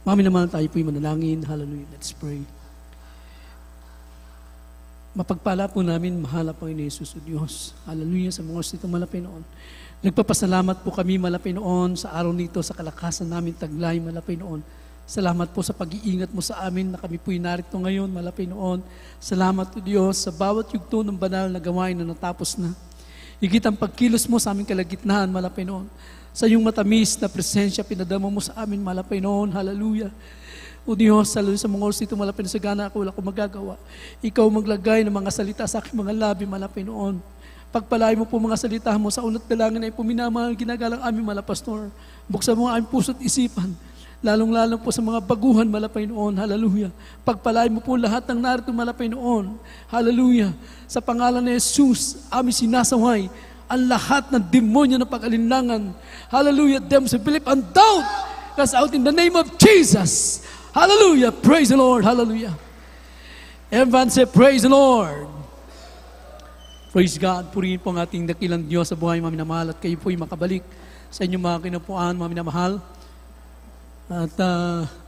Mga minamahal, tayo po'y manalangin. Hallelujah. Let's pray. Mapagpala po namin, mahal ang Panginoon Yesus o Diyos. Hallelujah, sa mga oras nito malapit noon. Nagpapasalamat po kami malapit noon sa araw nito, sa kalakasan namin taglay malapit noon. Salamat po sa pag-iingat mo sa amin na kami po'y narito ngayon malapit noon. Salamat po Diyos sa bawat yugto ng banal na gawain na natapos na. Higit ang pagkilos mo sa aming kalagitnaan malapit noon. Sa iyong matamis na presensya, pinadama mo sa amin malapit noon. Hallelujah. O Diyos, sa mga oras nito malapit na sagana ako, wala akong magagawa. Ikaw maglagay ng mga salita sa aking mga labi malapit noon. Pagpalain mo po mga salita mo sa unat dalangin ay puminamahal ginagalang aming malapastor. Buksan mo ang aming puso't isipan. Lalong-lalong po sa mga baguhan malapay noon. Hallelujah. Pagpalain mo po lahat ng narito malapay noon. Hallelujah. Sa pangalan ni Jesus, aming sinasaway ang lahat ng demonyo na pag-alinlangan. Hallelujah. Them sa belief and doubt. Cast out in the name of Jesus. Hallelujah. Praise the Lord. Hallelujah. Everyone say, praise the Lord. Praise God. Purihin po ang ating dakilang Diyos sa buhay, mga minamahal. At kayo po'y makabalik sa inyong mga kinapuan, mga minamahal. At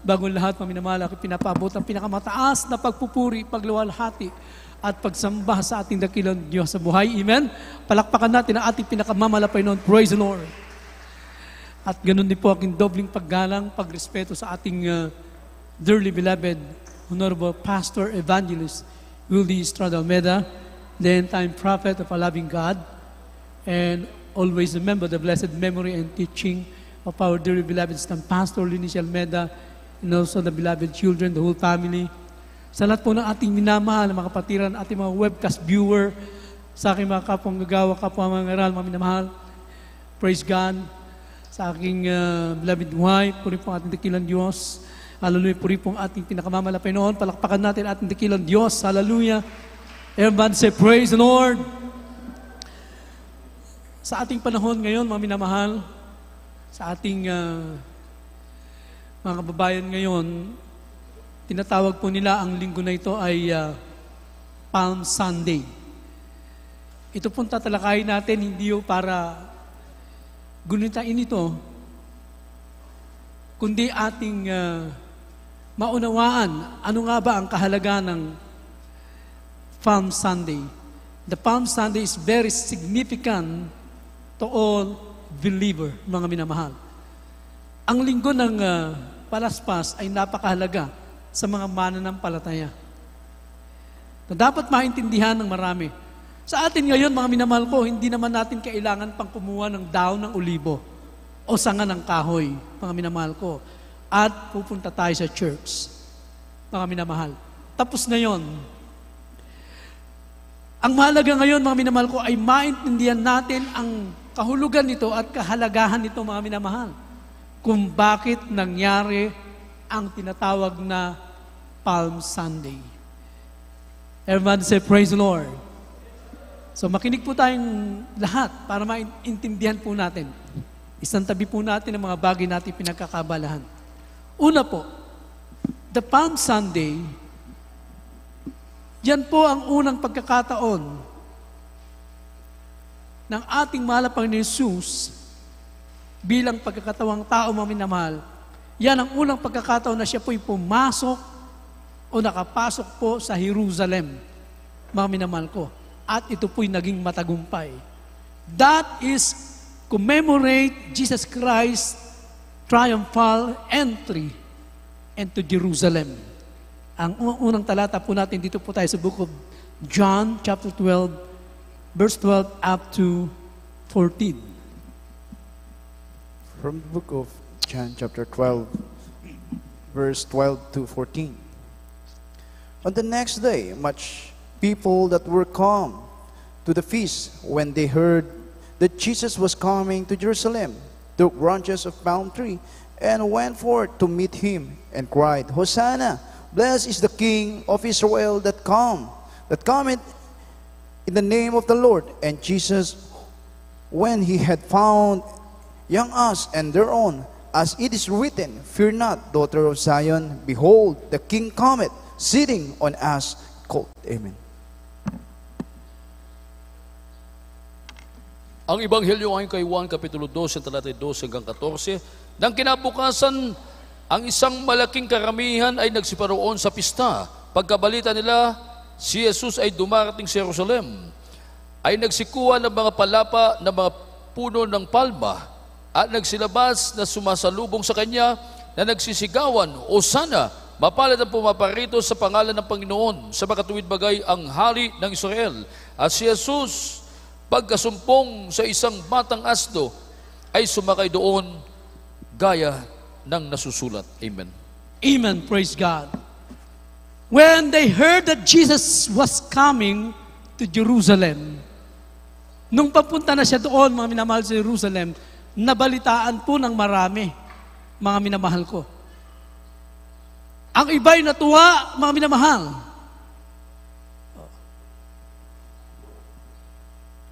bagong lahat, mga minamahal, ako pinapabot ang pinakamataas na pagpupuri, pagluwalhati, at pagsamba sa ating dakilang Diyos sa buhay. Amen? Palakpakan natin ang ating pinakamamalapay noon. Praise the Lord. At ganun din po aking dobling paggalang, pagrespeto sa ating dearly beloved, Honorable Pastor Evangelist Willie Estrada Almeida, the end-time prophet of a loving God, and always remember the blessed memory and teaching of our dearly beloved Pastor Linicia Almeida, and also the beloved children, the whole family. Sa lahat po ng ating minamahal, mga kapatiran, ating mga webcast viewer, sa aking mga kapwang gagawa, kapwa mga ngaral, mga minamahal, praise God. Sa aking beloved wife, puri po ang ating dakilang Diyos. Hallelujah, puri po ang ating pinakamamalapay noon. Palakpakan natin ating dakilang Diyos. Hallelujah. Everyone say, praise the Lord. Sa ating panahon ngayon, mga minamahal, sa ating mga kababayan ngayon, tinatawag po nila ang linggo na ito ay Palm Sunday. Ito pong tatalakayin natin, hindi yung para gunitain ito, kundi ating maunawaan ano nga ba ang kahalaga ng Palm Sunday. The Palm Sunday is very significant to all believer, mga minamahal. Ang linggo ng palaspas ay napakahalaga sa mga mananampalataya na dapat maintindihan ng marami. Sa atin ngayon, mga minamahal ko, hindi naman natin kailangan pang kumuha ng daon ng olibo o sanga ng kahoy, mga minamahal ko, at pupunta tayo sa church, mga minamahal. Tapos na yon. Ang mahalaga ngayon, mga minamahal ko, ay maintindihan natin ang kahulugan nito at kahalagahan nito, mga minamahal, kung bakit nangyari ang tinatawag na Palm Sunday. Everyone say, praise the Lord. So makinig po tayong lahat para maintindihan po natin. Isang tabi po natin ang mga bagay natin pinagkakabalahan. Una po, the Palm Sunday, yan po ang unang pagkakataon ng ating mahal na Panginoon Jesus bilang pagkakatawang tao, mga minamahal. Yan ang unang pagkakataon na siya po'y pumasok o nakapasok po sa Jerusalem, mga minamahal ko. At ito po'y naging matagumpay. That is commemorate Jesus Christ's triumphal entry into Jerusalem. Ang unang talata po natin, dito po tayo sa book of John, chapter 12, verse 12 up to 14. From the book of John, chapter 12, verse 12 to 14. On the next day, much people that were come to the feast, when they heard that Jesus was coming to Jerusalem, took branches of palm tree and went forth to meet him and cried, Hosanna, blessed is the King of Israel that cometh in the name of the Lord. And Jesus, when he had found young ass and their own, as it is written, fear not, daughter of Zion, behold, the King cometh, sitting on ass colt. Amen. Ang Ebanghelyo ayon kay Juan, Kapitulo 12, talata 12 hanggang 14. Nang kinabukasan, Ang isang malaking karamihan ay nagsiparoon sa pista. Pagkabalita nila, si Jesus ay dumarating sa Jerusalem, ay nagsikuha ng mga palapa ng mga puno ng palma at nagsilabas na sumasalubong sa kanya na nagsisigawan, "Hosana, mapalad ang pumaparito sa pangalan ng Panginoon, sa makatuwid bagay ang hari ng Israel." At si Jesus, pagkasumpong sa isang batang asno, ay sumakay doon gaya ng nasusulat. Amen. Amen. Praise God. When they heard that Jesus was coming to Jerusalem, nung papunta na siya doon, mga minamahal, sa Jerusalem, nabalitaan po ng marami, mga minamahal ko. Ang iba'y natuwa, mga minamahal.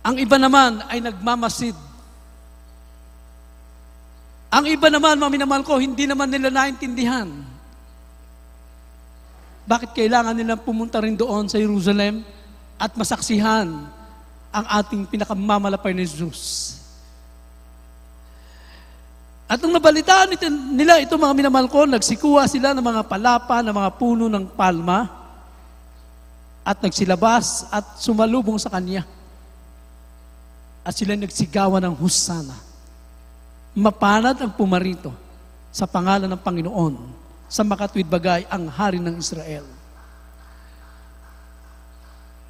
Ang iba naman ay nagmamasid. Ang iba naman, mga minamahal ko, hindi naman nila naintindihan. Bakit kailangan nilang pumunta rin doon sa Jerusalem at masaksihan ang ating pinakamamalapay na Jesus? At nung nabalitaan nila ito, mga minamahal ko, nagsikuha sila ng mga palapa, ng mga puno ng palma, at nagsilabas at sumalubong sa Kanya. At sila nagsigawan ng Hosana. Mapalad ang pumarito sa pangalan ng Panginoon, sa makatuwid bagay ang hari ng Israel.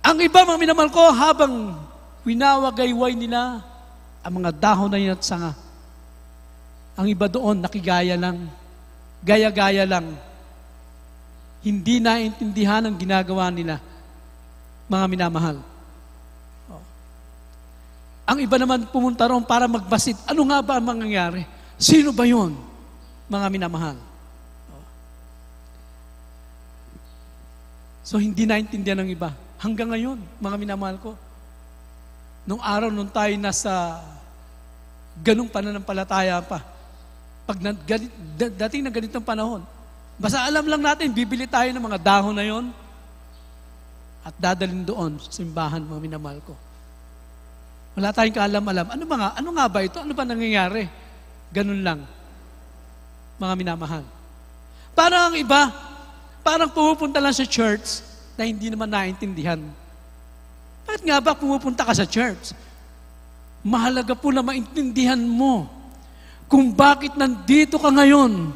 Ang iba, mga minamahal ko, habang winawagayway nila ang mga dahon na yun at sanga, ang iba doon nakigaya lang, gaya-gaya lang, hindi naintindihan ang ginagawa nila, mga minamahal. Ang iba naman pumunta roon para magbasid. Ano nga ba ang mangyayari? Sino ba yon, mga minamahal? So, hindi naintindihan ng iba. Hanggang ngayon, mga minamahal ko, nung araw, nung tayo nasa ganung pananampalataya pa, pag dating na ganitong panahon, basta alam lang natin, bibili tayo ng mga dahon na yon at dadalhin doon sa simbahan, mga minamahal ko. Wala tayong kaalam-alam. Ano nga ba ito? Ano ba nangyayari? Ganun lang, mga minamahal. Parang ang iba, parang pumupunta lang sa church na hindi naman naintindihan. Bakit nga ba pumupunta ka sa church? Mahalaga po na maintindihan mo kung bakit nandito ka ngayon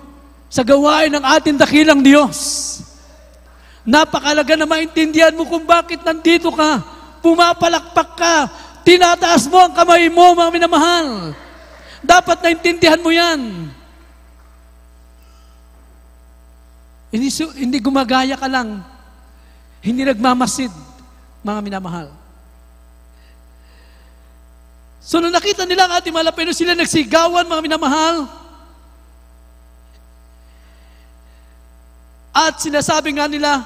sa gawain ng ating dakilang Diyos. Napakalaga na maintindihan mo kung bakit nandito ka, pumapalakpak ka, tinataas mo ang kamay mo, mga minamahal. Dapat naintindihan mo yan. Hindi gumagaya ka lang. Hindi nagmamasid, mga minamahal. So, nung nakita nila ang ating malapay, sila nagsigawan, mga minamahal. At sinasabi nga nila,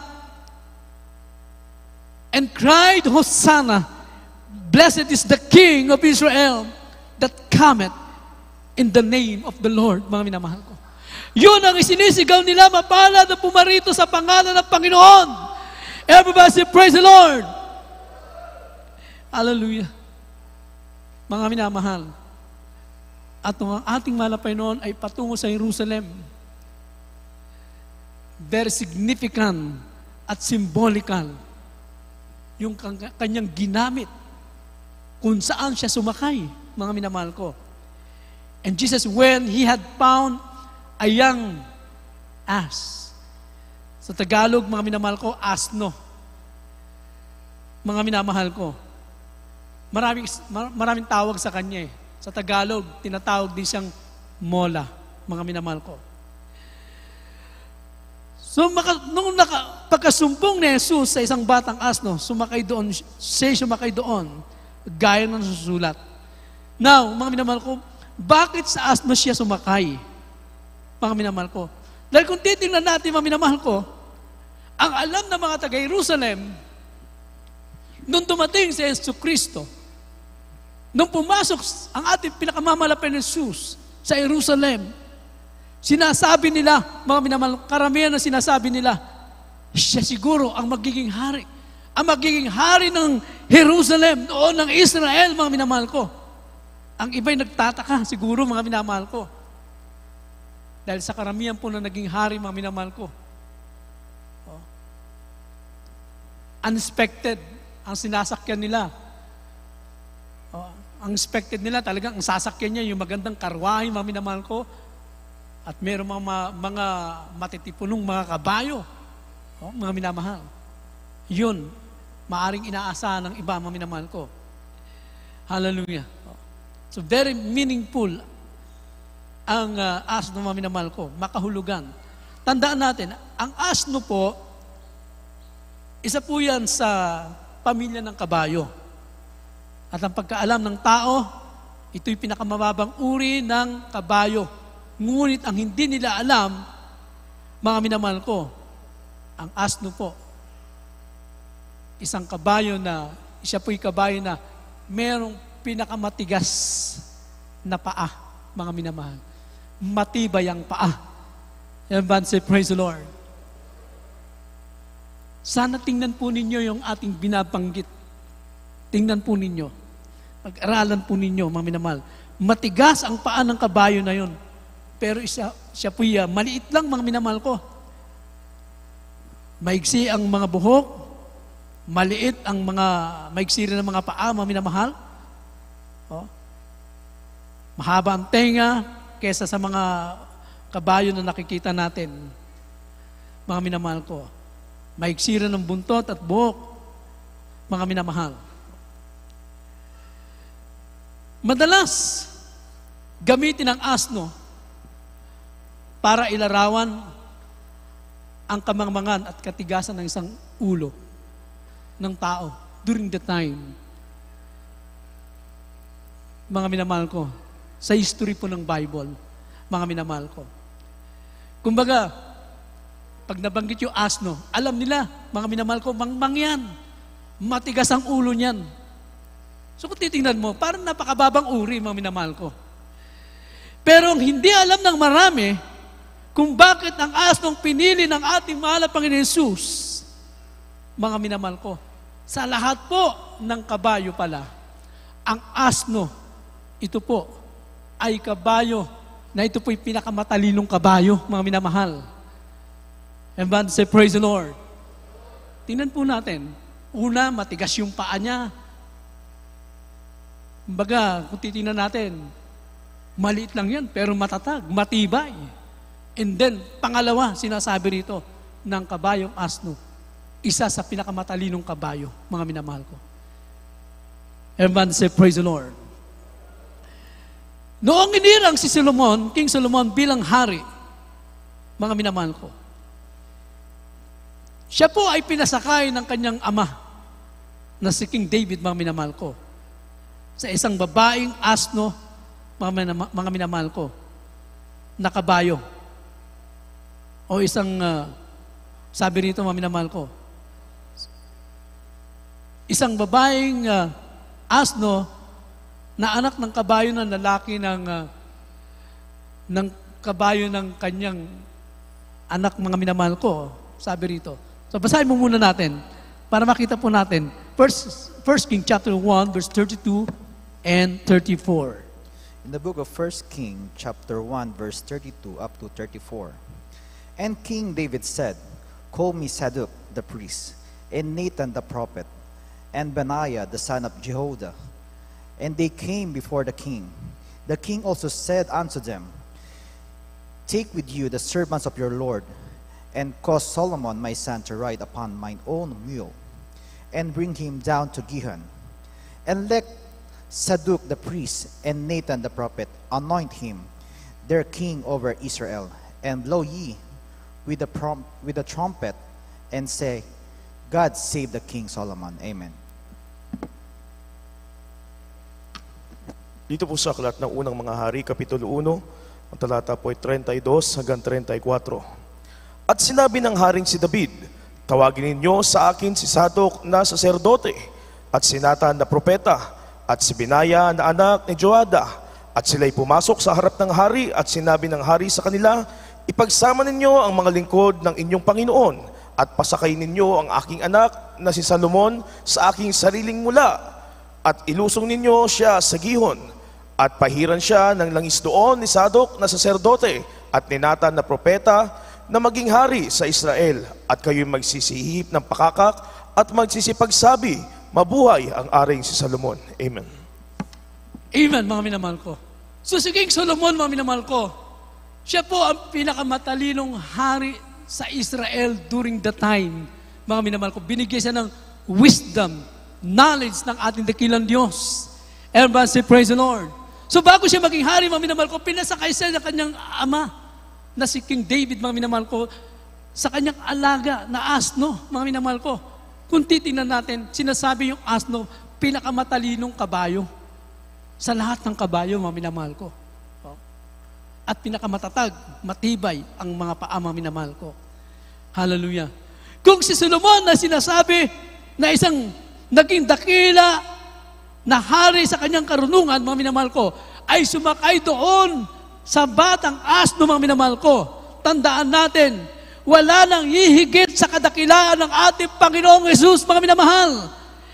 and cried, "Hosanna! Blessed is the King of Israel that cometh in the name of the Lord." Mga minamahal ko. Yun ang isinisigaw nila, mapalad na pumarito sa pangalan ng Panginoon. Everybody say, "Praise the Lord!" Hallelujah. Mga minamahal, at ang ating malapay noon ay patungo sa Jerusalem. Very significant at symbolical yung kanyang ginamit kung saan siya sumakay, mga minamahal ko. And Jesus, when He had found a young ass. Sa Tagalog, mga minamahal ko, asno. Mga minamahal ko. Maraming tawag sa kanya eh. Sa Tagalog, tinatawag din siyang mola, mga minamahal ko. So, pagkasumpong ni Jesus sa isang batang asno, sumakay doon, gaya ng susulat. Now, mga minamahal ko, bakit sa asno siya sumakay? Mga minamahal ko. Dahil kung titingnan natin, mga minamahal ko, ang alam ng mga taga-Jerusalem, nung dumating si Yesu Cristo, nung pumasok ang ating pinakamamalapay na Jesus sa Jerusalem, sinasabi nila, mga minamahal, karamihan na sinasabi nila, siya siguro ang magiging hari. Ang magiging hari ng Jerusalem, noon ng Israel, mga minamahal ko. Ang iba'y nagtataka, siguro, mga minamahal ko. Dahil sa karamihan po na naging hari, mga minamahal ko, unexpected ang sinasakyan nila. Ang expected nila talagang ang sasakyan niya yung magandang karwahe, mga minamahal ko, at mayroong mga matitipunong mga kabayo, mga minamahal. Yun, maaring inaasahan ng iba, mga minamahal ko. Hallelujah. So very meaningful ang asno, mga minamahal ko, makahulugan. Tandaan natin, ang asno po, isa po yan sa pamilya ng kabayo. At ang pagkaalam ng tao, ito'y pinakamababang uri ng kabayo. Ngunit ang hindi nila alam, mga minamahal ko, ang asno po, isang kabayo na, siya po'y kabayo na merong pinakamatigas na paa, mga minamahal. Matibay ang paa. Everyone say, praise the Lord. Sana tingnan po ninyo yung ating binabanggit. Tingnan po ninyo. Pag-aralan po ninyo, mga minamahal. Matigas ang paa ng kabayo na yun. Pero siya po maliit lang, mga minamahal ko. Maigsi ang mga buhok, maliit ang maigsi rin ang mga paa, mga minamahal. Mahaba ang tenga kesa sa mga kabayo na nakikita natin, mga minamahal ko. Maigsi rin ang buntot at buhok, mga minamahal. Madalas, gamitin ang asno para ilarawan ang kamangmangan at katigasan ng isang ulo ng tao during the time. Mga minamahal ko, sa history po ng Bible, mga minamahal ko. Kumbaga, pag nabanggit yung asno, alam nila, mga minamahal ko, mangmang yan. Matigas ang ulo niyan. So kung titingnan mo, parang napakababang uri, mga minamahal ko. Pero hindi alam ng marami kung bakit ang asnong pinili ng ating mahal na Panginoon Jesus, mga minamahal ko. Sa lahat po ng kabayo pala, ang asno, ito po, ay kabayo na ito po'y pinakamatalinong kabayo, mga minamahal. Everyone say, praise the Lord. Tingnan po natin. Una, matigas yung paa niya. Kumbaga, kung titingnan natin, maliit lang yan, pero matatag, matibay. And then, pangalawa, sinasabi rito, ng kabayong asno. Isa sa pinakamatalinong kabayo, mga minamahal ko. Everyone say, praise the Lord. Noong inirang si Solomon, King Solomon bilang hari, mga minamahal ko, siya po ay pinasakay ng kanyang ama na si King David, mga minamahal ko, sa isang babaeng asno, mga minamahal ko, na kabayo. O isang, sabi rito, mga minamahal ko, isang babaeng asno na anak ng kabayo ng lalaki ng kabayo ng kanyang anak, mga minamahal ko. Sabi rito. So basahin mo muna natin para makita po natin. First King chapter 1 verse 32 and 34. In the book of 1 King chapter 1 verse 32 up to 34. And King David said, Call me Zadok the priest, and Nathan the prophet, and Benaiah the son of Jehoiada. And they came before the king. The king also said unto them, Take with you the servants of your Lord, and cause Solomon my son to ride upon mine own mule, and bring him down to Gihon. And let Zadok the priest and Nathan the prophet anoint him their king over Israel, and blow ye with the trumpet, and say, God save the King Solomon. Amen. Dito po sa aklat ng unang mga hari, Kapitulo 1, ang talata po ay 32 hanggang 34. At sinabi ng haring si David, Tawagin ninyo sa akin si Zadok na saserdote, at si Nathan na propeta, at si Benaiah na anak ni Jehoiada. At sila'y pumasok sa harap ng hari, at sinabi ng hari sa kanila, Ipagsama ninyo ang mga lingkod ng inyong Panginoon, at pasakayin ninyo ang aking anak na si Solomon sa aking sariling mula, at ilusong ninyo siya sa Gihon, at pahiran siya ng langis doon ni Zadok na saserdote, at ni Nathan na propeta na maging hari sa Israel, at kayo'y magsisihip ng pakakak at magsisipagsabi, mabuhay ang aring si Solomon. Amen. Amen, mga minamahal ko. So si King Solomon, mga minamahal ko, siya po ang pinakamatalinong hari sa Israel during the time, mga minamahal ko. Binigyan siya ng wisdom, knowledge ng ating dakilang Diyos. Everybody say, praise the Lord. So bago siya maging hari, mga minamahal ko, pinasakay siya ng kanyang ama, na si King David, mga minamahal ko, sa kanyang alaga na asno, mga minamahal ko. Kung titingnan natin, sinasabi yung asno, pinakamatalinong kabayo. Sa lahat ng kabayo, mga minamahal ko. At pinakamatatag, matibay ang mga paa, mga minamahal ko. Hallelujah. Kung si Solomon na sinasabi na isang naging dakila na hari sa kanyang karunungan, mga minamahal ko, ay sumakay doon sa batang asno, mga minamahal ko. Tandaan natin, wala nang hihigit sa kadakilaan ng ating Panginoong Jesus, mga minamahal.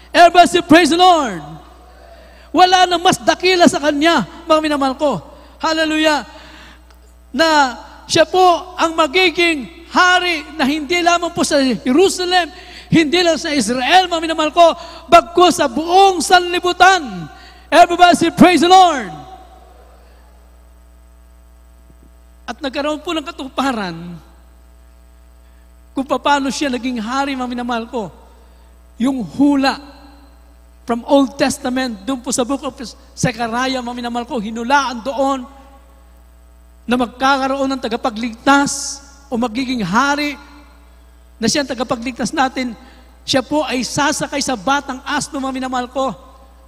Everybody say, praise the Lord. Wala nang mas dakila sa Kanya, mga minamahal ko. Hallelujah. Na siya po ang magiging hari na hindi lamang po sa Jerusalem, hindi lang sa Israel, mga minamahal ko, bagkus sa buong sanlibutan. Everybody say, praise the Lord. At nagkaroon po ng katuparan kung paano siya naging hari, mga minamahal ko. Yung hula from Old Testament, doon po sa book of Zechariah, mga minamahal ko, hinulaan doon na magkakaroon ng tagapagligtas o magiging hari na siya ang tagapagligtas natin. Siya po ay sasakay sa batang asno, mga minamahal ko.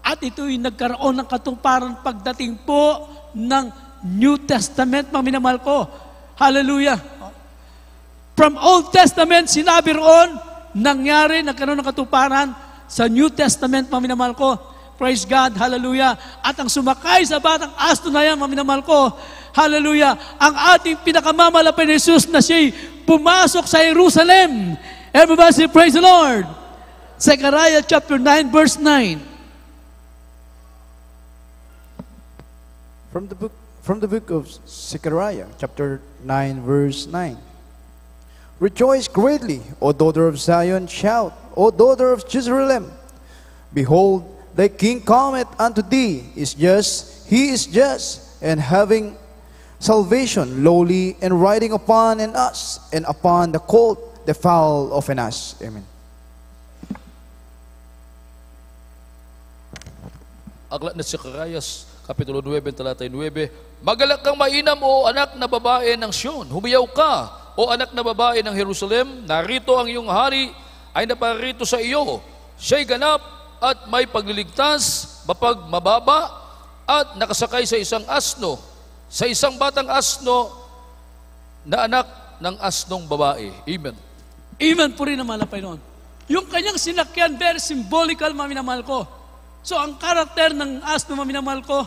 At ito'y nagkaroon ng katuparan pagdating po ng New Testament, mga minamahal ko. Hallelujah. From Old Testament, sinabi roon, nangyari, nagkaroon ng katuparan sa New Testament, mga minamahal ko. Praise God, hallelujah. At ang sumakay sa batang asno na yan, mga minamahal ko, hallelujah, ang ating pinakamamalapit na Jesus na siya'y pumasok sa Jerusalem. Everybody say, praise the Lord. Zechariah chapter 9, verse 9. From the book of Zechariah, chapter 9, verse 9. Rejoice greatly, O daughter of Zion, shout, O daughter of Jerusalem. Behold, thy king cometh unto thee, he is just, and having salvation, lowly, and riding upon an ass, and upon the colt, the fowl of an ass. Amen. Aklat na Zechariah, Kapitulo 9, talata 9, Magalak kang mainam, o anak na babae ng Sion. Humiyaw ka, o anak na babae ng Jerusalem. Narito ang iyong hari, ay naparito sa iyo. Siya'y ganap at may pagliligtas, mapagmababa, at nakasakay sa isang asno, sa isang batang asno na anak ng asnong babae. Amen. Amen po rin ang malapay noon. Yung kanyang sinakyan, very symbolical, mga minamahal ko. So, ang karakter ng asno, mga minamahal ko,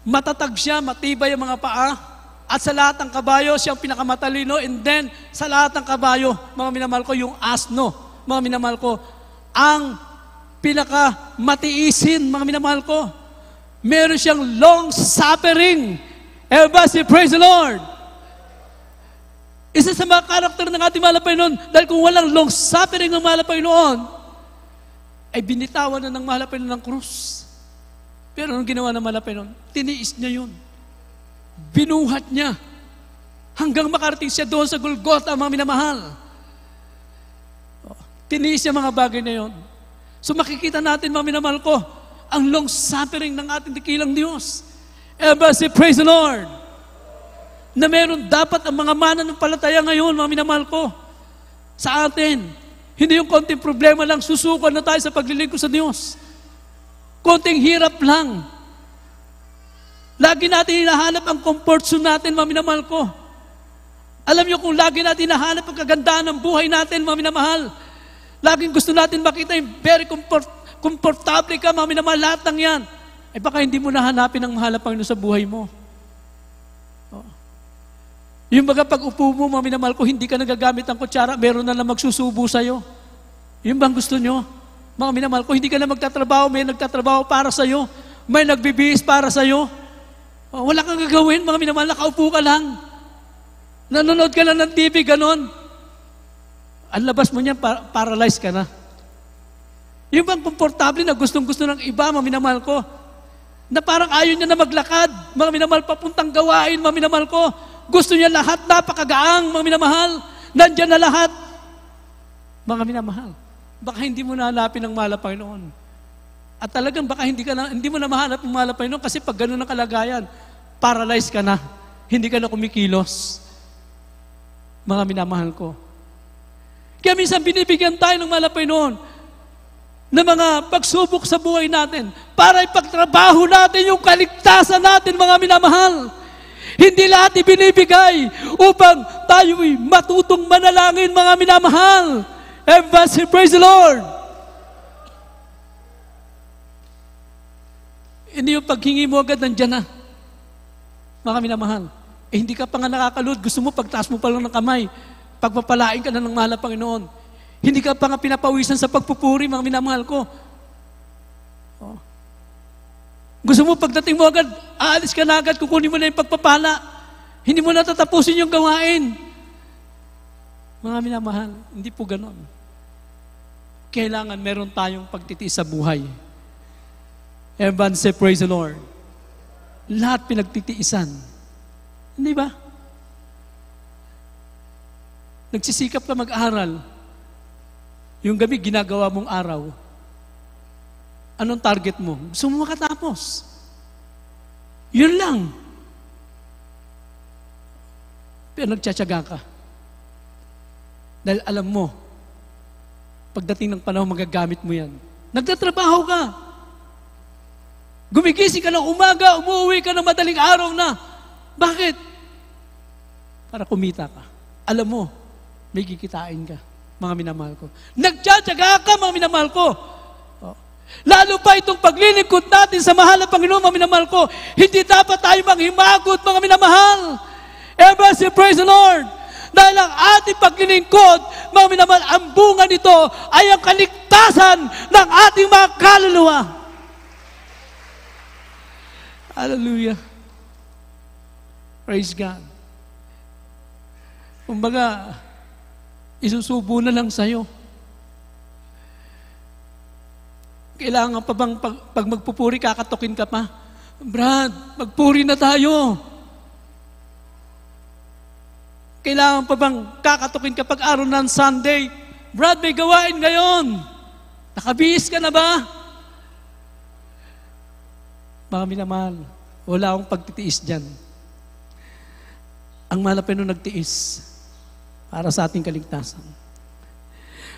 matatag siya, matibay ang mga paa, at sa lahat ng kabayo, siyang pinakamatalino, and then, sa lahat ng kabayo, mga minamahal ko, yung asno, mga minamahal ko, ang pinakamatiisin, mga minamahal ko. Meron siyang long suffering. Everybody say, praise the Lord. Isa sa mga karakter ng ating malapay noon, dahil kung walang long suffering ng malapay noon, ay binitawan na ng malapay noon ng krus. Pero anong ginawa ng malapay noon? Tiniis niya yun. Binuhat niya. Hanggang makarating siya doon sa Golgotha, mga minamahal. Tiniis niya mga bagay na yun. So makikita natin, mga minamahal ko, ang long suffering ng ating dakilang Diyos. Everybody say, praise the Lord. Na meron dapat ang mga mananampalataya ngayon, mga minamahal ko, sa atin. Hindi yung konting problema lang, susukan na tayo sa paglilingkod sa Diyos. Konting hirap lang. Lagi natin hinahanap ang comfort zone natin, mga minamahal ko. Alam niyo kung lagi natin hinahanap ang kagandahan ng buhay natin, mga minamahal, laging gusto natin makita yung very komportable ka, mga minamahal, lahat ng yan. Ay baka hindi mo nahanapin ang mahal na Panginoon sa buhay mo. Yung baga pag upo mo, mga minamahal ko, hindi ka nagagamit ng kutsara, meron na lang magsusubo sa'yo. Yung bang gusto nyo? Mga minamahal ko, hindi ka na magtatrabaho, may nagtatrabaho para sa'yo. May nagbibihis para sa'yo. Wala kang gagawin, mga minamahal, nakaupo ka lang. Nanonood ka na ng TV, ganon. Ang labas mo niyan, paralyzed ka na. Yung bang komportable na gustong-gusto ng iba, mga minamahal ko, na parang ayaw niya na maglakad, mga minamahal, papuntang gawain, mga minamahal ko, gusto niya lahat, napakagaang, mga minamahal, nandyan na lahat. Mga minamahal, baka hindi mo nahanapin ang mahal na Panginoon. At talagang baka hindi mo na mahanap ang mahal na Panginoon kasi pag gano'n ang kalagayan, paralyzed ka na, hindi ka na kumikilos. Mga minamahal ko. Kaya minsan binibigyan tayo ng mahal na Panginoon na mga pagsubok sa buhay natin para ipagtrabaho natin yung kaligtasan natin, mga minamahal. Hindi lahat ibinibigay upang tayo'y matutong manalangin, mga minamahal. Everybody praise the Lord. Hindi yung paghingi mo agad nandiyan na. Mga minamahal. Hindi ka pa nga nakakaluhod. Gusto mo pagtaas mo pa lang ng kamay. Pagpapalain ka na ng mahal na Panginoon. Hindi ka pa nga pinapawisan sa pagpupuri, mga minamahal ko. Oh. Gusto mo pagdating mo agad, aalis ka na agad, kukunin mo na yung pagpapala. Hindi mo natatapusin yung gawain. Mga minamahal, hindi po ganon. Kailangan meron tayong pagtitiis sa buhay. Everyone say, praise the Lord. Lahat pinagtitiisan. Hindi ba? Nagsisikap ka mag-aral. Yung gabi, ginagawa mong araw. Anong target mo? Gusto mo makatapos. Yun lang. Pero nagtsatsaga ka. Dahil alam mo, pagdating ng panahon, magagamit mo yan. Nagtatrabaho ka. Gumigising ka ng umaga, umuwi ka ng madaling araw na. Bakit? Para kumita ka. Alam mo, may kikitain ka, mga minamahal ko. Nagtsatsaga ka, mga minamahal ko. Oh. Lalo pa itong paglilingkod natin sa mahal na Panginoon, mga minamahal ko, hindi dapat tayo manghimagot, mga minamahal. Everybody say, praise the Lord. Dahil ang ating paglilingkod, mga minamahal, ang bunga nito ay ang kaligtasan ng ating mga kaluluwa. Hallelujah. Praise God. Kumbaga, isusubo na lang sa'yo. Kailangan pa bang pag magpupuri, kakatukin ka pa? Brad, magpuri na tayo. Kailangan pa bang kakatukin ka pag araw ng Sunday? Brad, may gawain ngayon. Nakabihis ka na ba? Mga minamahal, wala akong pagtitiis dyan. Ang mahal na Panginoon nagtiis para sa ating kaligtasan.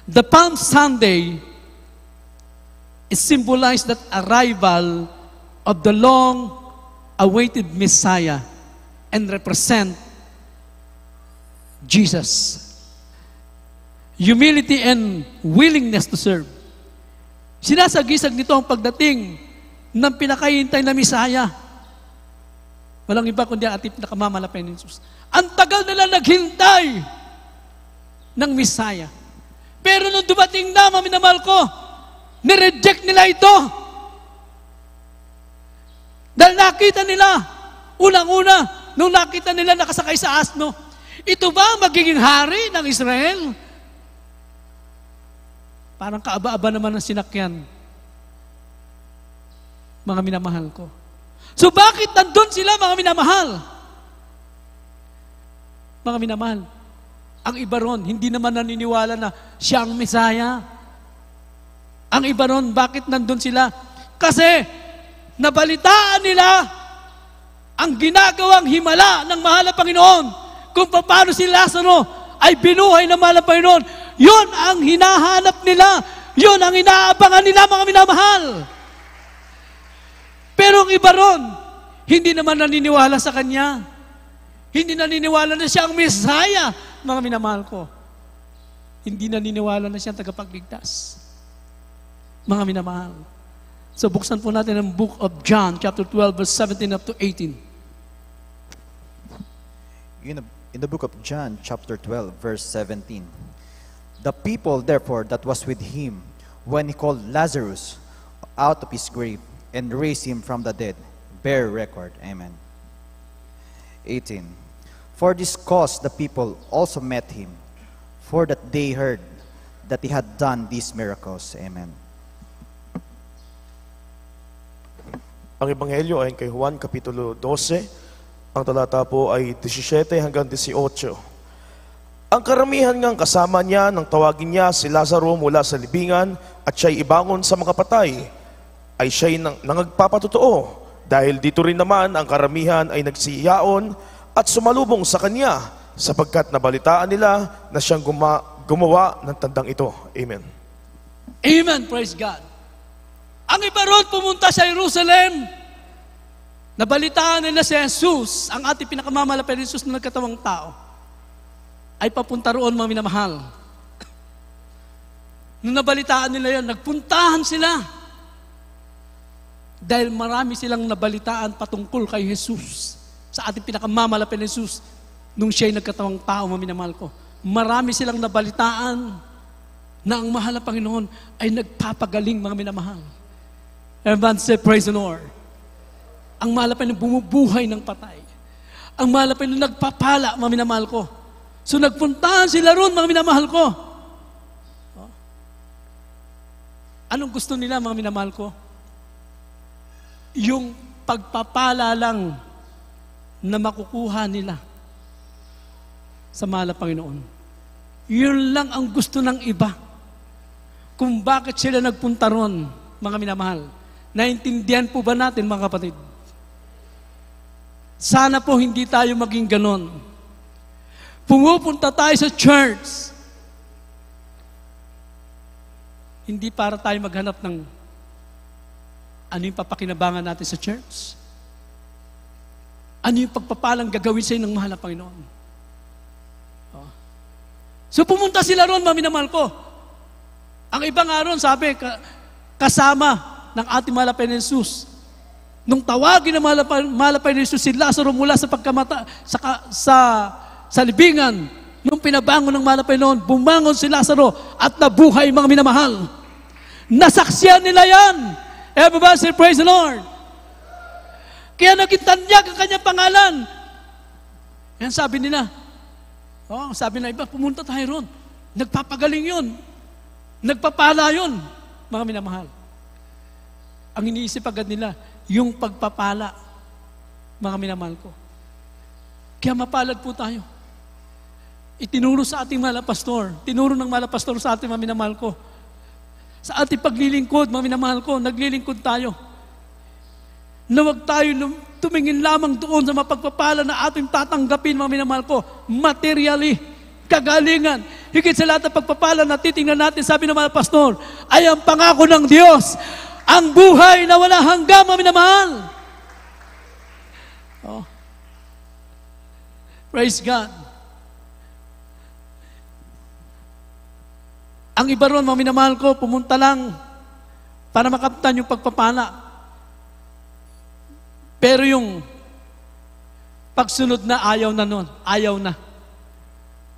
The Palm Sunday is symbolized that arrival of the long-awaited Messiah and represent Jesus. Humility and willingness to serve. Sinasagisag nito ang pagdating ng pinakahihintay na Messiah. Walang iba kundi ang ating pinakamamalapay ni Jesus. Ang tagal nila naghintay ng Messiah. Pero nung dumating na, mga minamahal ko, nireject nila ito. Dahil nakita nila, unang-una, nung nakita nila nakasakay sa asno, ito ba ang magiging hari ng Israel? Parang kaaba-aba naman ang sinakyan. Mga minamahal ko. So bakit nandun sila, mga minamahal? Mga minamahal, ang iba ron, hindi naman naniniwala na siya ang Messiah. Ang iba ron, bakit nandun sila? Kasi nabalitaan nila ang ginagawang himala ng mahal na Panginoon kung paano si Lazaro ay binuhay ng mahal na Panginoon. Yun ang hinahanap nila. Yun ang inaabangan nila, mga minamahal. Pero ang iba ron, hindi naman naniniwala sa Kanya. Hindi naniniwala na siya ang Messiah, mga minamahal ko. Hindi naniniwala na siya ang tagapagligtas. Mga minamahal. So buksan po natin ang book of John, chapter 12, verse 17 up to 18. In the book of John, chapter 12, verse 17. The people, therefore, that was with him, when he called Lazarus out of his grave and raised him from the dead, bear record. Amen. 18. For this cause the people also met him, for that they heard that he had done these miracles. Amen. Ang Ebanghelyo ay kay Juan, Kapitulo 12. Ang talata po ay 17 hanggang 18. Ang karamihan ngang kasama niya nang tawagin niya si Lazaro mula sa libingan at siya'y ibangon sa mga patay, ay siya'y nangagpapatotoo. Dahil dito rin naman ang karamihan ay nagsiyaon at sumalubong sa kanya sapagkat nabalitaan nila na siyang gumawa ng tandang ito. Amen. Amen, praise God. Ang iba ron pumunta sa Jerusalem. Nabalitaan nila si Jesus, ang ating pinakamamalapit na Jesus na nagkatawang tao, ay papunta roon, mga minamahal. Nung nabalitaan nila yon, nagpuntahan sila. Dahil marami silang nabalitaan patungkol kay Jesus, sa ating pinakamamalapit na Jesus, nung siya'y nagkatawang tao, mga minamahal ko. Marami silang nabalitaan na ang mahal na Panginoon ay nagpapagaling, mga minamahal. Everyone say, praise the Lord. Ang mahal na bumubuhay ng patay. Ang mahal na nagpapala, mga minamahal ko. So nagpuntahan sila roon, mga minamahal ko. Anong gusto nila, mga minamahal ko? Yung pagpapala lang na makukuha nila sa mahal na Panginoon. Yun lang ang gusto ng iba. Kung bakit sila nagpunta roon, mga minamahal. Naintindihan po ba natin, mga kapatid? Sana po hindi tayo maging ganon. Pumupunta tayo sa church, hindi para tayo maghanap ng ano yung papakinabangan natin sa church. Ano yung pagpapalang gagawin sa'yo ng mahal na Panginoon. So pumunta sila ron, mga minamahal ko. Ang iba nga ron, sabi, kasama ng ating mahal na Panginoon Jesus. Nung tawagin ng mahal na Panginoon Jesus si Lazaro mula sa pagkamata, sa libingan, nung pinabangon ng mahal na Panginoon, bumangon si Lazaro at nabuhay, mga minamahal. Nasaksiyan nila yan. Everybody say, praise the Lord. Kaya naging tanyag ang kanyang pangalan. Yan sabi nila. Sabi na iba, pumunta tayo ron. Nagpapagaling yun. Nagpapala yun, mga minamahal. Ang iniisip agad nila, yung pagpapala, mga minamahal ko. Kaya mapalad po tayo. Itinuro sa ating mahal na pastor. Tinuro ng mahal na pastor sa ating mga minamahal ko. Sa ating paglilingkod, mga minamahal ko, naglilingkod tayo. Na huwag tayo tumingin lamang doon sa mapagpapala na ating tatanggapin, mga minamahal ko, materially, kagalingan. Higit sa lahat ng pagpapala na titingnan natin, sabi ng mga pastor, ay ang pangako ng Diyos, ang buhay na wala hanggang, mga minamahal. Praise God. Ang iba ron, mga minamahal ko, pumunta lang para makaptan yung pagpapala. Pero yung pagsunod na ayaw na nun. Ayaw na.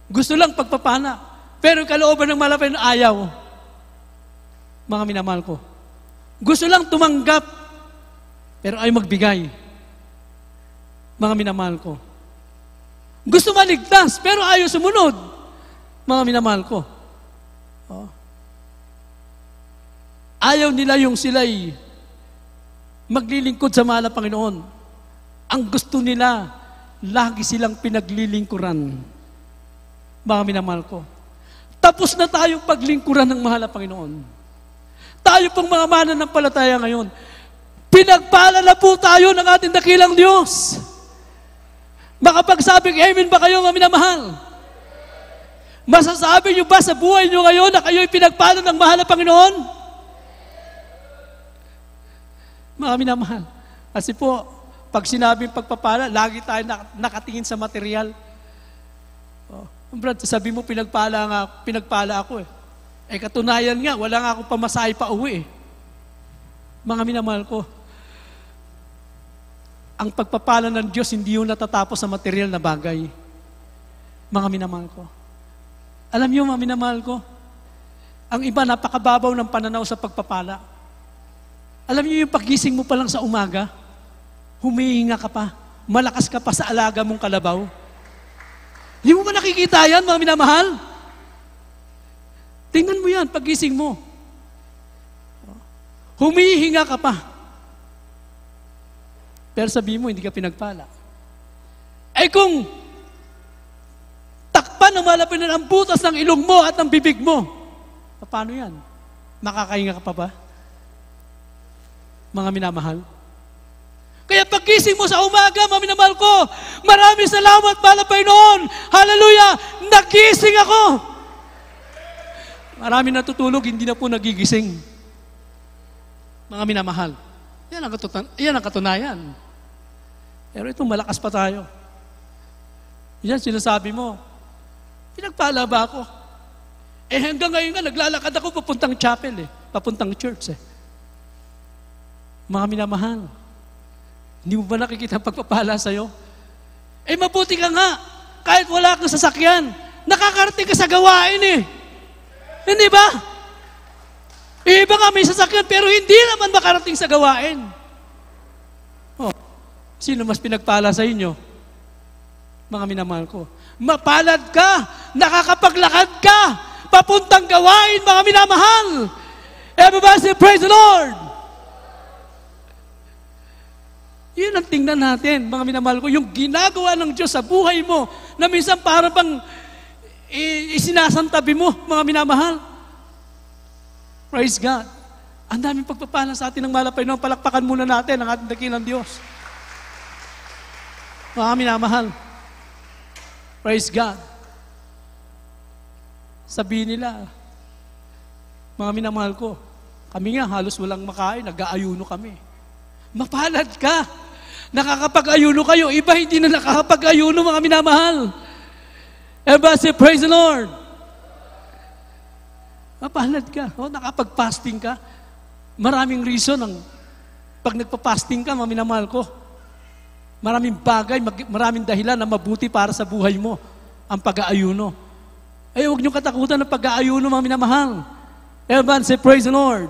Gusto lang pagpapala. Pero yung kalooban ng malapit na ayaw. Mga minamahal ko. Gusto lang tumanggap. Pero ay magbigay. Mga minamahal ko. Gusto maligtas, pero ayaw sumunod. Mga minamahal ko. Ayaw nila yung sila'y maglilingkod sa mahal na Panginoon. Ang gusto nila, lagi silang pinaglilingkuran. Mga minamahal ko. Tapos na tayong paglingkuran ng mahal na Panginoon. Tayo pong mga mananampalataya ngayon, pinagpala na po tayo ng ating dakilang Diyos. Makapagsabing amen ba kayo, mga minamahal? Masasabi niyo ba sa buhay niyo ngayon na kayo'y pinagpala ng mahal na Panginoon? Mga minamahal. Kasi po, pag sinabing pagpapala, lagi tayo nakatingin sa material. Brad, sabi mo, pinagpala ako eh. Katunayan nga, wala nga akong pamasahe pa uwi eh. Mga minamahal ko, ang pagpapala ng Diyos hindi yun natatapos sa material na bagay. Mga minamahal ko. Alam niyo, mga minamahal ko, ang iba napakababaw ng pananaw sa pagpapala. Alam niyo yung pagising mo pa lang sa umaga, humihinga ka pa, malakas ka pa sa alaga mong kalabaw. Hindi mo ba nakikita yan, mga minamahal? Tingnan mo yan, paggising mo. Humihinga ka pa. Pero sabi mo, hindi ka pinagpala. Eh kung takpan ng malapinan ang butas ng ilong mo at ng bibig mo, paano yan? Makakahinga ka pa ba? Mga minamahal? Kaya pagkising mo sa umaga, mga minamahal ko, maraming salamat, malapay noon. Hallelujah! Nagising ako! Maraming natutulog, hindi na po nagigising. Mga minamahal. Yan ang katunayan. Pero ito, malakas pa tayo. Yan, sinasabi mo, pinagpala ba ako? Eh hanggang ngayon nga, naglalakad ako papuntang chapel papuntang church Mga minamahal, hindi mo ba nakikita ang pagpapala sa'yo? Eh mabuti ka nga, kahit wala kang sasakyan, nakakarating ka sa gawain Hindi ba? Iba nga may sasakyan, pero hindi naman makarating sa gawain. Sino mas pinagpala sa inyo? Mga minamahal ko. Mapalad ka, nakakapaglakad ka, papuntang gawain, mga minamahal. Everybody say, praise the Lord! Yun ang tingnan natin, mga minamahal ko, yung ginagawa ng Diyos sa buhay mo, na minsan para bang isinasantabi mo, mga minamahal. Praise God. Ang daming pagpapala sa atin ng malapay noon. Palakpakan muna natin ang ating dakilang Diyos. Mga minamahal. Praise God. Sabihin nila, mga minamahal ko, kami nga halos walang makain, nag-aayuno kami. Mapalad ka. Nakakapag-ayuno kayo. Iba hindi na nakakapag-ayuno, mga minamahal. Everybody say, praise the Lord. Mapalad ka. Nakapag-fasting ka. Maraming reason pag nagpa-fasting ka, mga minamahal ko. Maraming bagay, maraming dahilan na mabuti para sa buhay mo. Ang pag-aayuno. Eh, huwag niyong katakutan ng pag-aayuno, mga minamahal. Everyone say, praise the Lord.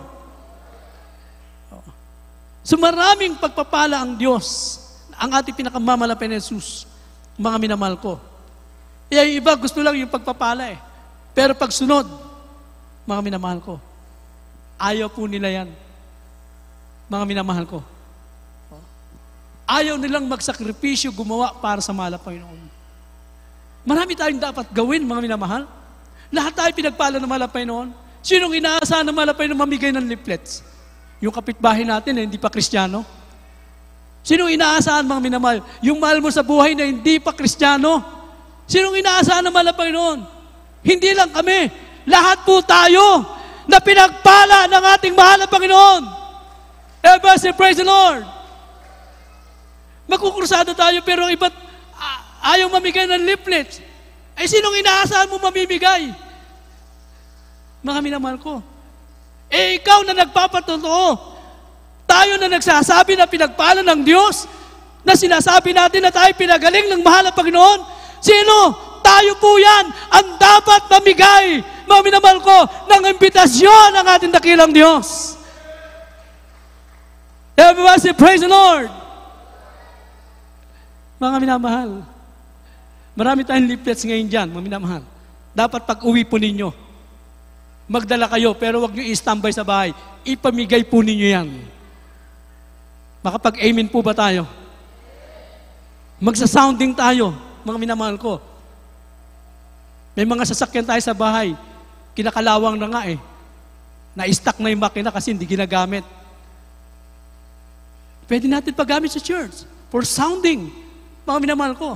So maraming pagpapala ang Diyos, ang ating pinakamamalapit na Jesus, mga minamahal ko. Yung iba gusto lang yung pagpapala Pero pag sunod, mga minamahal ko, ayaw po nila yan. Mga minamahal ko. Ayaw nilang magsakripisyo, gumawa para sa malapay noon. Marami tayong dapat gawin, mga minamahal. Lahat tayo pinagpala ng malapay noon. Sinong inaasahan ng malapay na mamigay ng leaflets? Yung kapitbahay natin na hindi pa Kristiyano? Sinong inaasahan, mga minamahal? Yung mahal mo sa buhay na hindi pa Kristiyano? Sinong inaasahan ng malapay noon? Hindi lang kami. Lahat po tayo na pinagpala ng ating mahal na Panginoon. Everybody say, praise the Lord. Magkukursada tayo pero ang iba't ayaw mamigay ng leaflets. Eh, sinong inaasahan mo mamimigay? Mga minamahal ko. Eh, ikaw na nagpapatotoo. Tayo na nagsasabi na pinagpala ng Diyos, na sinasabi natin na tayo pinagaling ng mahal na Panginoon. Sino? Tayo po yan ang dapat mamigay, mga minamahal ko, ng imbitasyon ng ating dakilang Diyos. Everybody say, praise the Lord. Mga minamahal, marami tayong leaflets ngayon dyan, mga minamahal. Dapat pag uwi po ninyo, magdala kayo, pero wag nyo i-standby sa bahay. Ipamigay po ninyo yan. Makapag-amen po ba tayo? Magsa-sounding tayo, mga minamahal ko. May mga sasakyan tayo sa bahay, kinakalawang na nga Na-stuck na yung makina kasi hindi ginagamit. Pwede natin paggamit sa church for sounding, mga minamahal ko.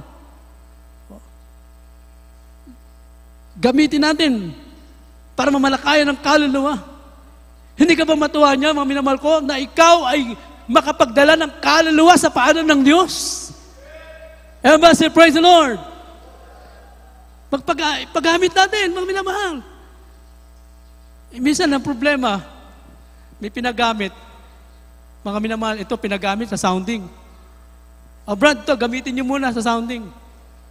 Gamitin natin para mamalakayan ang kaluluwa. Hindi ka ba matuwa niya, mga minamahal ko, na ikaw ay makapagdala ng kaluluwa sa paanan ng Diyos? Everybody say, praise the Lord. Paggamit natin, mga minamahal. Minsan ang problema, may pinagamit. Mga minamahal, ito pinagamit sa sounding. Brad, ito, gamitin niyo muna sa sounding.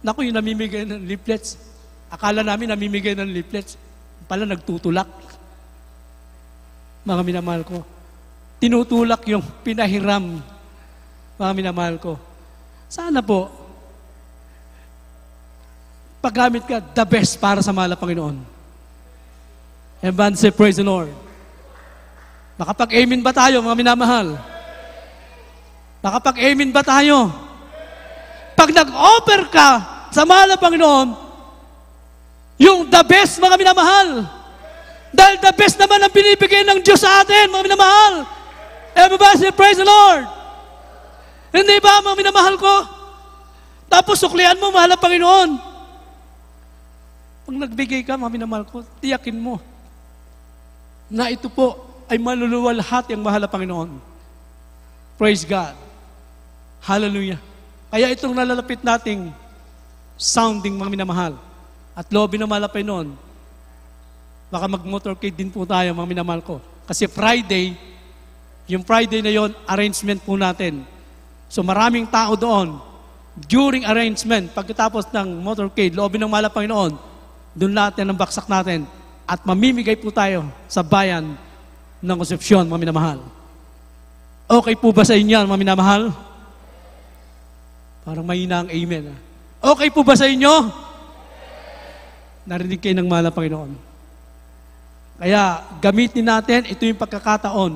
Naku, yung namimigay ng leaflets. Akala namin namimigay ng leaflets. Pala nagtutulak. Mga minamahal ko. Tinutulak yung pinahiram. Mga minamahal ko. Sana po, paggamit ka, the best para sa mahal na Panginoon. Everyone say, praise the Lord. Makapag-amen ba tayo, mga minamahal? Makapag-amen ba tayo? Pag nag-offer ka sa mahal na Panginoon, yung the best, mga minamahal. Dahil the best naman ang binibigay ng Diyos sa atin, mga minamahal. Everybody say, praise the Lord. Hindi ba, mga minamahal ko? Tapos suklian mo, mahal na Panginoon. Pag nagbigay ka, mga minamahal ko, tiyakin mo na ito po ay maluluwalhati ang mahal na Panginoon. Praise God. Hallelujah. Kaya itong nalalapit nating sounding, mga minamahal, at loobin ng mahal na Panginoon, baka mag-motorcade din po tayo, mga minamahal ko. Kasi Friday, yung Friday na yon, arrangement po natin. So maraming tao doon. During arrangement, pagkatapos ng motorcade, loobin ng mahal na Panginoon, doon natin ang baksak natin. At mamimigay po tayo sa bayan ng Concepcion, mga minamahal. Okay po ba sa inyo, mga minamahal? Parang mahina ang amen. Okay po ba sa inyo? Narinig kayo ng mahal na Panginoon. Kaya gamitin natin, ito yung pagkakataon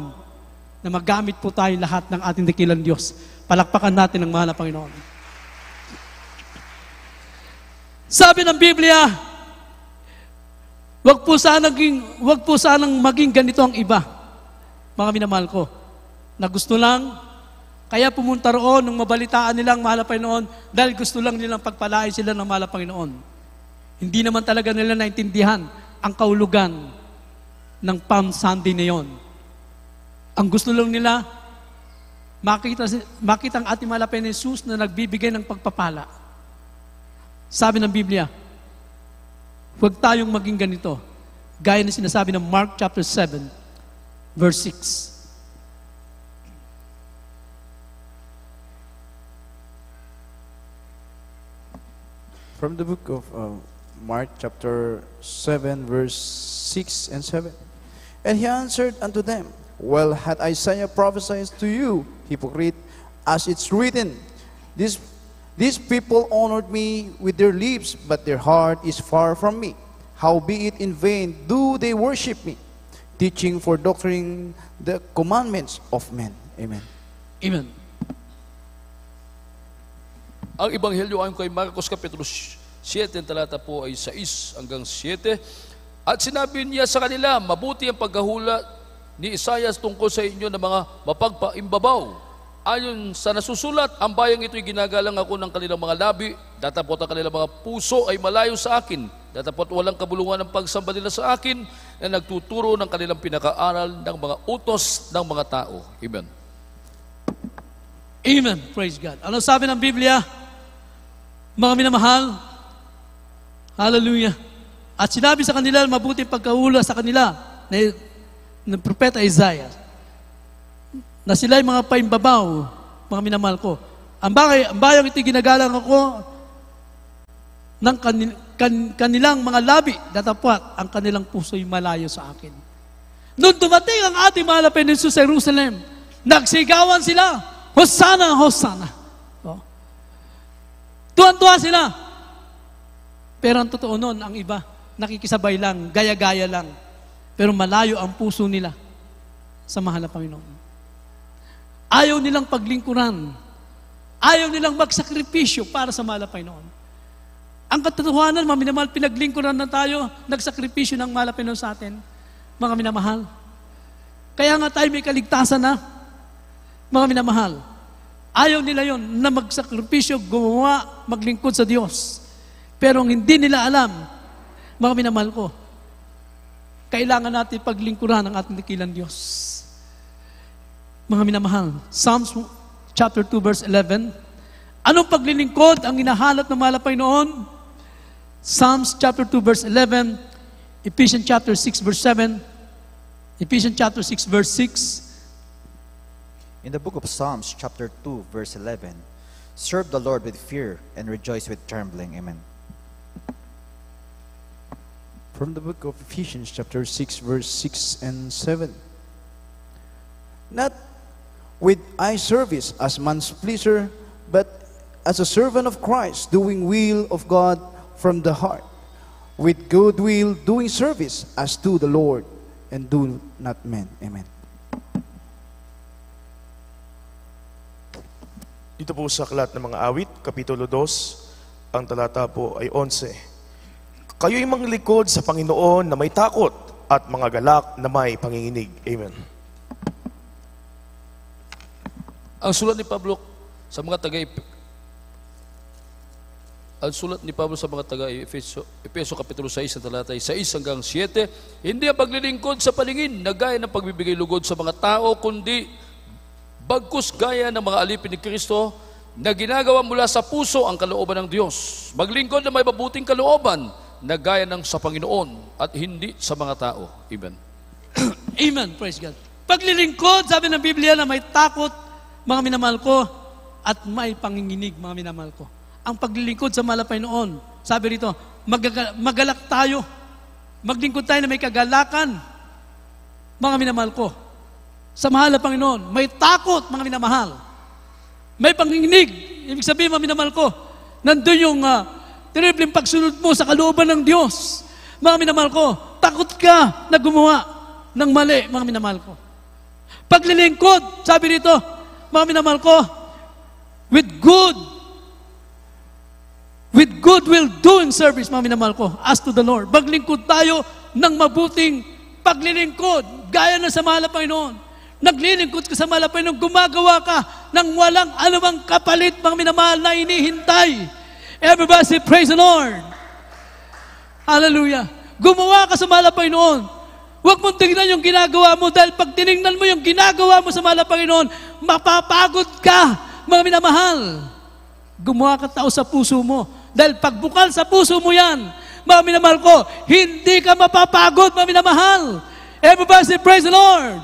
na magamit po tayo lahat ng ating dakilang Diyos. Palakpakan natin ang mahal na Panginoon. Sabi ng Biblia, wag po sanang maging ganito ang iba, mga minamahal ko, na gusto lang, kaya pumunta roon nung mabalitaan nilang mahal na Panginoon dahil gusto lang nilang pagpalain sila ng mahal na Panginoon. Hindi naman talaga nila naintindihan ang kaulugan ng Palm Sunday na yon. Ang gusto lang nila, makita ang ating mahal na Panginoon Jesus na nagbibigay ng pagpapala. Sabi ng Biblia, huwag tayong maging ganito. Gaya na sinasabi ng Mark chapter 7, verse 6. From the book of Mark chapter 7, verse 6 and 7. And he answered unto them, well had Isaiah prophesied to you, hypocrite, as it's written, These people honored me with their lips, but their heart is far from me. Howbeit in vain do they worship me, teaching for doctrine the commandments of men. Amen. Amen. Ang Ebanghelyo ayon kay Marcos Kapitulo 7, talata po ay 6 hanggang 7. At sinabi niya sa kanila, mabuti ang paghahula ni Isaias tungkol sa inyo ng mga mapagpaimbabaw. Ayon sa nasusulat, ang bayang ito'y ginagalang ako ng kanilang mga labi, datapot ang kanilang mga puso ay malayo sa akin, datapot walang kabulungan ng pagsamba nila sa akin na nagtuturo ng kanilang pinakaaral ng mga utos ng mga tao. Amen. Amen. Praise God. Ano sabi ng Biblia? Mga minamahal, hallelujah. At sinabi sa kanila, mabuti pagkaula sa kanila ng propeta Isaiah, na sila'y mga paimbabaw, mga minamahal ko. Ang bayang ito'y ginagalang ako ng kanilang mga labi, datapwat ang kanilang puso'y malayo sa akin. Noon dumating ang ating mahal na Panginoon sa Jerusalem, nagsigawan sila, Hosanna, Hosanna. Tuwan-tuwa sila. Pero ang totoo nun, ang iba, nakikisabay lang, gaya-gaya lang. Pero malayo ang puso nila sa mahal na Panginoon. Ayaw nilang paglingkuran. Ayaw nilang magsakripisyo para sa mahal na Panginoon. Ang katotohanan, mga minamahal, pinaglingkuran na tayo, nagsakripisyo ng mahal na Panginoon sa atin. Mga minamahal. Kaya nga tayo may kaligtasan na, mga minamahal. Ayaw nila yon na magsakripisyo, gumawa, maglingkod sa Diyos. Pero hindi nila alam, mga minamahal ko, kailangan natin paglingkuran ang ating dakilang Diyos. Mga minamahal, Psalms chapter 2 verse 11, anong paglilingkod ang hinahanap ng mahal na Panginoon? Psalms chapter 2 verse 11, Ephesians chapter 6 verse 7, Ephesians chapter 6 verse 6. In the book of Psalms, chapter 2, verse 11, serve the Lord with fear and rejoice with trembling. Amen. From the book of Ephesians, chapter 6, verse 6 and 7. Not with eye service as man's pleaser, but as a servant of Christ, doing will of God from the heart, with good will, doing service as to the Lord, and do not men. Amen. Dito po sa Aklat ng Mga Awit, Kapitulo 2, ang talata po ay 11. Kayo'y manglingkod sa Panginoon na may takot at mga galak na may panginginig. Amen. Ang sulat ni Pablo sa mga Efeso Kapitulo 6, talata 6 hanggang 7, hindi ang paglilingkod sa paningin na gaya ng pagbibigay lugod sa mga tao, kundi bagkus gaya ng mga alipin ni Kristo na ginagawa mula sa puso ang kalooban ng Diyos. Maglingkod na may mabuting kalooban na gaya ng sa Panginoon at hindi sa mga tao. Amen. Amen. Praise God. Paglilingkod, sabi ng Biblia, na may takot, mga minamahal ko, at may panginginig, mga minamahal ko. Ang paglilingkod sa mahal na Panginoon, sabi rito, magalak tayo. Maglingkod tayo na may kagalakan, mga minamahal ko. Sa mahal na Panginoon, may takot, mga minamahal. May panginginig. Ibig sabihin, mga minamahal ko, nandun yung terribleng pagsunod mo sa kalooban ng Diyos. Mga minamahal ko, takot ka na gumawa ng mali, mga minamahal ko. Paglilingkod, sabi rito, mga minamahal ko, with good will doing service, mga minamahal ko, as to the Lord. Maglingkod tayo ng mabuting paglilingkod, gaya na sa mahal na Panginoon. Naglilingkod ka sa mahal na Panginoon, gumagawa ka ng walang anumang kapalit, mga minamahal, na inihintay. Everybody say, praise the Lord. Hallelujah. Gumawa ka sa mahal na Panginoon. Huwag mong tingnan yung ginagawa mo, dahil pag tinignan mo yung ginagawa mo sa mahal na Panginoon, mapapagod ka, mga minamahal. Gumawa ka tao sa puso mo. Dahil pagbukal sa puso mo yan, mga minamahal ko, hindi ka mapapagod, mga minamahal. Everybody say, praise the Lord.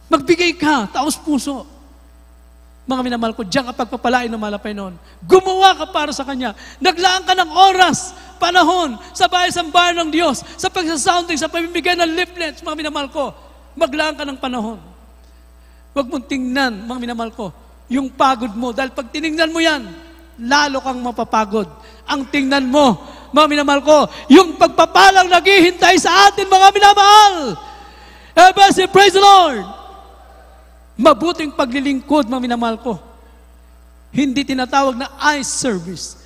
Magbigay ka, taos puso. Mga minamahal ko, diyan ka pagpapalain ng mahal na Panginoon. Gumawa ka para sa Kanya. Naglaan ka ng oras, panahon, sa bahay-sambahan ng Diyos, sa pagsasounding, sa pamimigay ng leaflets, mga minamahal ko. Maglaan ka ng panahon. Huwag mong tingnan, mga minamahal ko, yung pagod mo. Dahil pag tinignan mo yan, lalo kang mapapagod. Ang tingnan mo, mga minamahal ko, yung pagpapalang naghihintay sa atin, mga minamahal. Everybody say, praise the Lord. Mabuting paglilingkod, mga minamahal ko. Hindi tinatawag na eye service.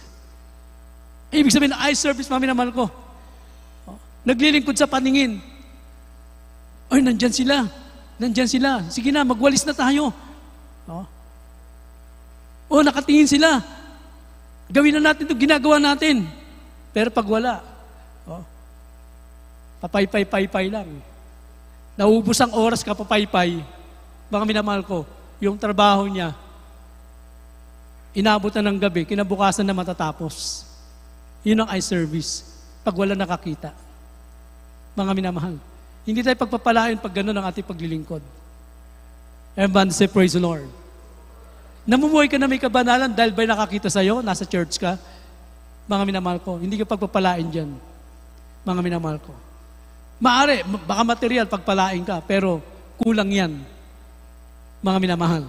Ibig sabihin na eye service, mga minamahal ko. Naglilingkod sa paningin. Ay, nandyan sila. Nandyan sila. Sige na, magwalis na tayo. Nakatingin sila. Gawin na natin ito, ginagawa natin. Pero pag wala, papaypay-paypay lang. Naubos ang oras ka, papaypay. Mga minamahal ko, yung trabaho niya, inabot na ng gabi, kinabukasan na matatapos. Yun ang eye service. Pag wala nakakita. Mga minamahal, hindi tayo pagpapalain pag gano'n ang ating paglilingkod. Everyone say, praise the Lord. Namumuhay ka na may kabanalan dahil ba'y nakakita sa'yo, nasa church ka? Mga minamahal ko, hindi ka pagpapalain dyan. Mga minamahal ko. Maari, baka material pagpalain ka, pero kulang yan. Mga minamahal.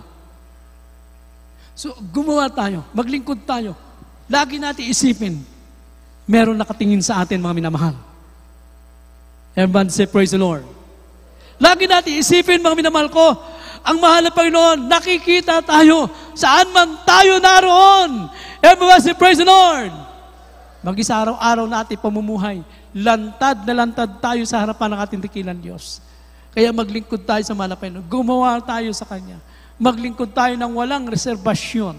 So, gumawa tayo, maglingkod tayo. Lagi natin isipin, meron nakatingin sa atin, mga minamahal. Everyone say, praise the Lord. Lagi natin isipin, mga minamahal ko, ang mahal na Panginoon, nakikita tayo, saan man tayo naroon. Everyone say, praise the Lord. Mag-isa araw-araw natin pamumuhay, lantad na lantad tayo sa harapan ng ating dakilang Diyos. Kaya maglingkod tayo sa mahal na Panginoon. Gumawa tayo sa Kanya. Maglingkod tayo ng walang reserbasyon.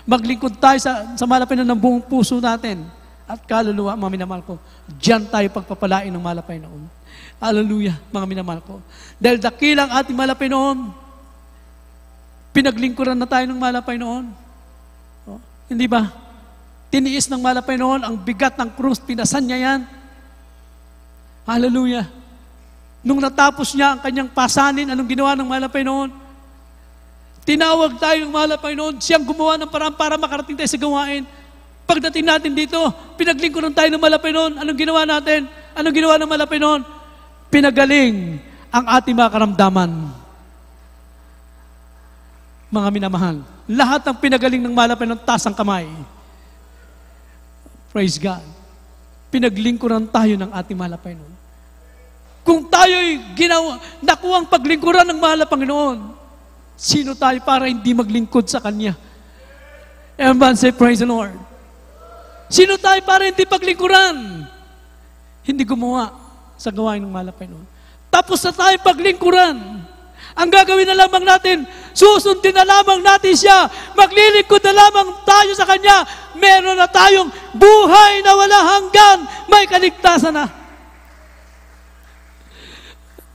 Maglingkod tayo sa mahal na Panginoon ng buong puso natin. At kaluluwa, mga minamahal ko, diyan tayo pagpapalain ng mahal na Panginoon. Hallelujah, mga minamahal ko. Dahil dakilang ating mahal na Panginoon, pinaglingkuran na tayo ng mahal na Panginoon. Hindi ba? Tiniis ng mahal na Panginoon ang bigat ng krus, pinasan niya yan. Hallelujah. Nung natapos niya ang kanyang pasanin, anong ginawa ng mahal na Panginoon? Tinawag tayo ng mahal na Panginoon, siyang gumawa ng parang para makarating tayo sa gawain. Pagdating natin dito, pinaglingkuran tayo ng mahal na Panginoon, anong ginawa natin? Anong ginawa ng mahal na Panginoon? Pinagaling ang ating mga karamdaman. Mga minamahal, lahat ng pinagaling ng mahal na Panginoon, taas ang kamay. Praise God. Pinaglingkuran tayo ng ating mahal na Panginoon. Kung tayo'y nakuhang paglingkuran ng mahal na Panginoon, sino tayo para hindi maglingkod sa Kanya? Everyone say, praise the Lord. Sino tayo para hindi paglingkuran? Hindi gumawa sa gawain ng mahal na Panginoon. Tapos na tayo paglingkuran. Ang gagawin na lamang natin, susundin na lamang natin siya, maglilingkod na lamang tayo sa Kanya, meron na tayong buhay na wala hanggan, may kaligtasan na.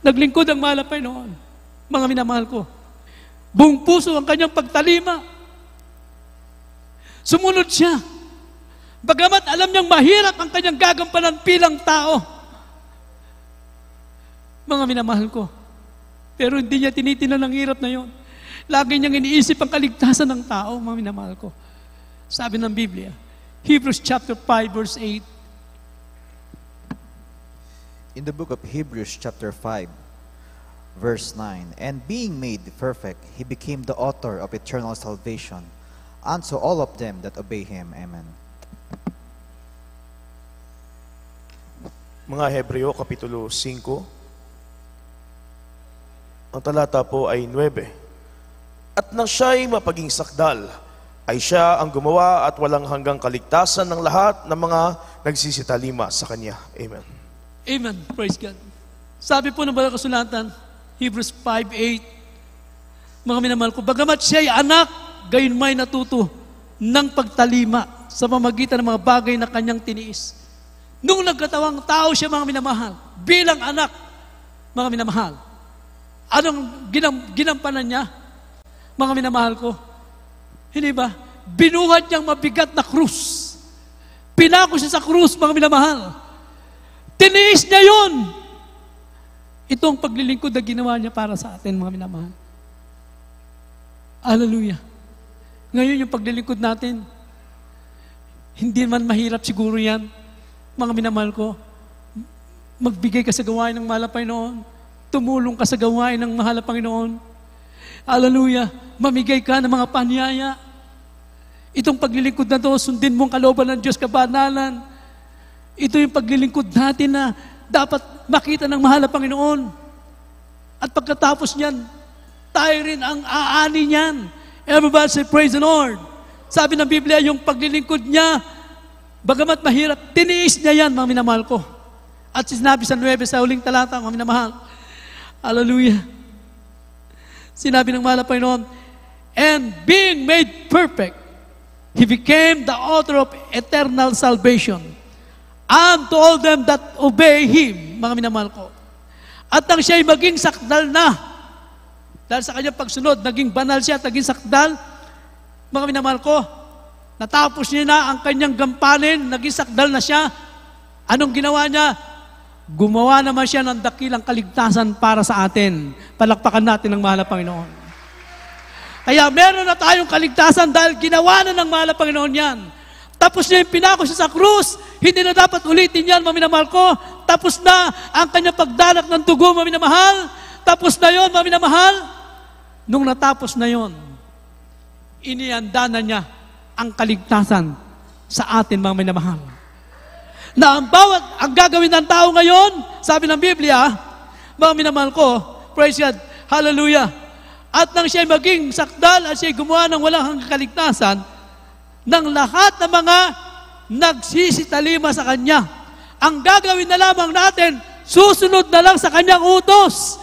Naglingkod ang mahal na Panginoon, mga minamahal ko. Buong puso ang kanyang pagtalima. Sumunod siya. Bagamat alam niyang mahirap ang kanyang gagampanan bilang tao. Mga minamahal ko, pero hindi niya tinitinan ang hirap na yon. Lagi niyang iniisip ang kaligtasan ng tao, mga minamahal ko. Sabi ng Biblia, Hebrews chapter 5, verse 8. In the book of Hebrews chapter 5, verse 9, and being made perfect, he became the author of eternal salvation unto all of them that obey him. Amen. Mga Hebreo, Kapitulo 5, ang talata po ay 9. At nang siya'y mapaging sakdal, ay siya ang gumawa at walang hanggang kaligtasan ng lahat ng mga nagsisitalima sa Kanya. Amen. Amen. Praise God. Sabi po ng Banal Kasulatan, Hebrews 5:8, mga minamahal ko, bagamat siya'y anak, gayon may natuto ng pagtalima sa pamagitan ng mga bagay na kanyang tiniis. Nung nagkatawang tao siya, mga minamahal, bilang anak, mga minamahal, anong ginampanan niya? Mga minamahal ko, hindi ba? Binuhat niyang mabigat na krus. Pinako siya sa krus, mga minamahal. Tiniis niya yun. Ito ang paglilingkod na ginawa niya para sa atin, mga minamahal. Hallelujah. Ngayon yung paglilingkod natin, hindi man mahirap siguro yan. Mga minamahal ko, magbigay ka sa gawain ng mahal na Panginoon. Tumulong ka sa gawain ng mahal na Panginoon. Hallelujah. Mamigay ka ng mga panyaya. Itong paglilingkod na to, sundin mo ang kalooban ng Diyos kabanalan. Ito yung paglilingkod natin na dapat makita ng mahal na Panginoon. At pagkatapos niyan, tayo rin ang aani niyan. Everybody say, praise the Lord. Sabi ng Biblia, yung paglilingkod niya, bagamat mahirap, tiniis niya yan, mga minamahal ko. At sinabi sa 9 sa huling talata, mga minamahal. Hallelujah. Sinabi ng mahal na Panginoon, and being made perfect, he became the author of eternal salvation unto all them that obey him, mga minamahal ko. At nang siya'y maging sakdal na, dahil sa kanyang pagsunod, naging banal siya at naging sakdal, mga minamahal ko, natapos niya na ang kanyang gampanin, naging sakdal na siya. Anong ginawa niya? Gumawa naman siya ng dakilang kaligtasan para sa atin. Palakpakan natin ng mahal na Panginoon. Kaya meron na tayong kaligtasan dahil ginawa na ng mahal na Panginoon yan. Tapos niya yung pinako siya sa krus, hindi na dapat ulitin yan, maminamahal ko. Tapos na ang kanyang pagdanak ng dugo, maminamahal. Tapos na yon, maminamahal. Nung natapos na yon, inianda na niya ang kaligtasan sa atin, mga minamahal. Na ang gagawin ng tao ngayon, sabi ng Biblia, mga minamahal ko, praise God, hallelujah. At nang siya'y maging sakdal at siya'y gumawa ng walang hanggang kaligtasan, ng lahat ng mga nagsisitalima sa Kanya. Ang gagawin na lamang natin, susunod na lang sa Kanyang utos.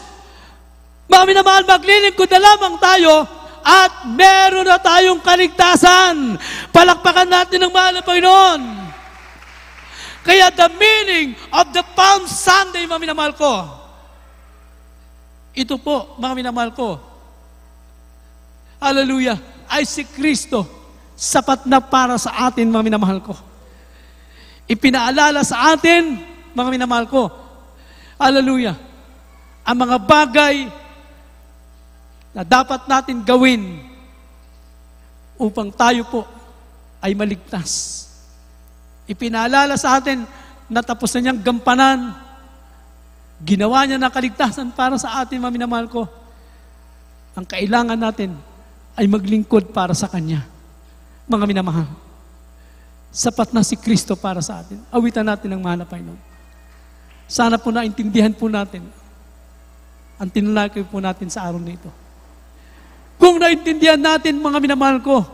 Mga minamahal, maglilingkod na lamang tayo at meron na tayong kaligtasan. Palakpakan natin ang mahal na Panginoon. Kaya the meaning of the Palm Sunday, mga minamahal ko, ito po, mga minamahal ko, hallelujah, ay si Kristo, sapat na para sa atin, mga minamahal ko. Ipinaalala sa atin, mga minamahal ko, hallelujah, ang mga bagay na dapat natin gawin upang tayo po ay maligtas. Ipinaalala sa atin na tapos na niyang gampanan, ginawa niya na kaligtasan para sa atin, mga minamahal ko. Ang kailangan natin ay maglingkod para sa Kanya, mga minamahal. Sapat na si Kristo para sa atin. Awitan natin ang mahal na Panginoon. Sana po naintindihan po natin ang tinalakay po natin sa araw nito. Kung naintindihan natin, mga minamahal ko,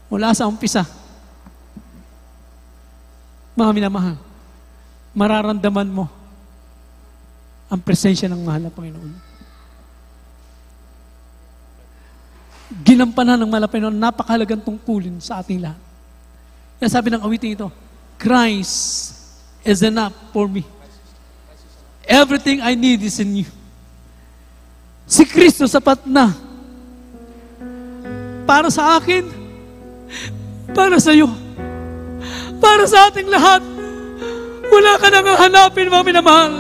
mula sa umpisa, mga minamahal, mararamdaman mo ang presensya ng mahal na Panginoon. Ginampanan ng mahal na Panginoon, napakahalagang tungkulin sa ating lahat. Kaya sabi ng awiting ito, Christ is enough for me. Everything I need is in you. Si Kristo sapat na para sa akin, para sa iyo, para sa ating lahat. Wala ka nang hanapin, mga minamahal.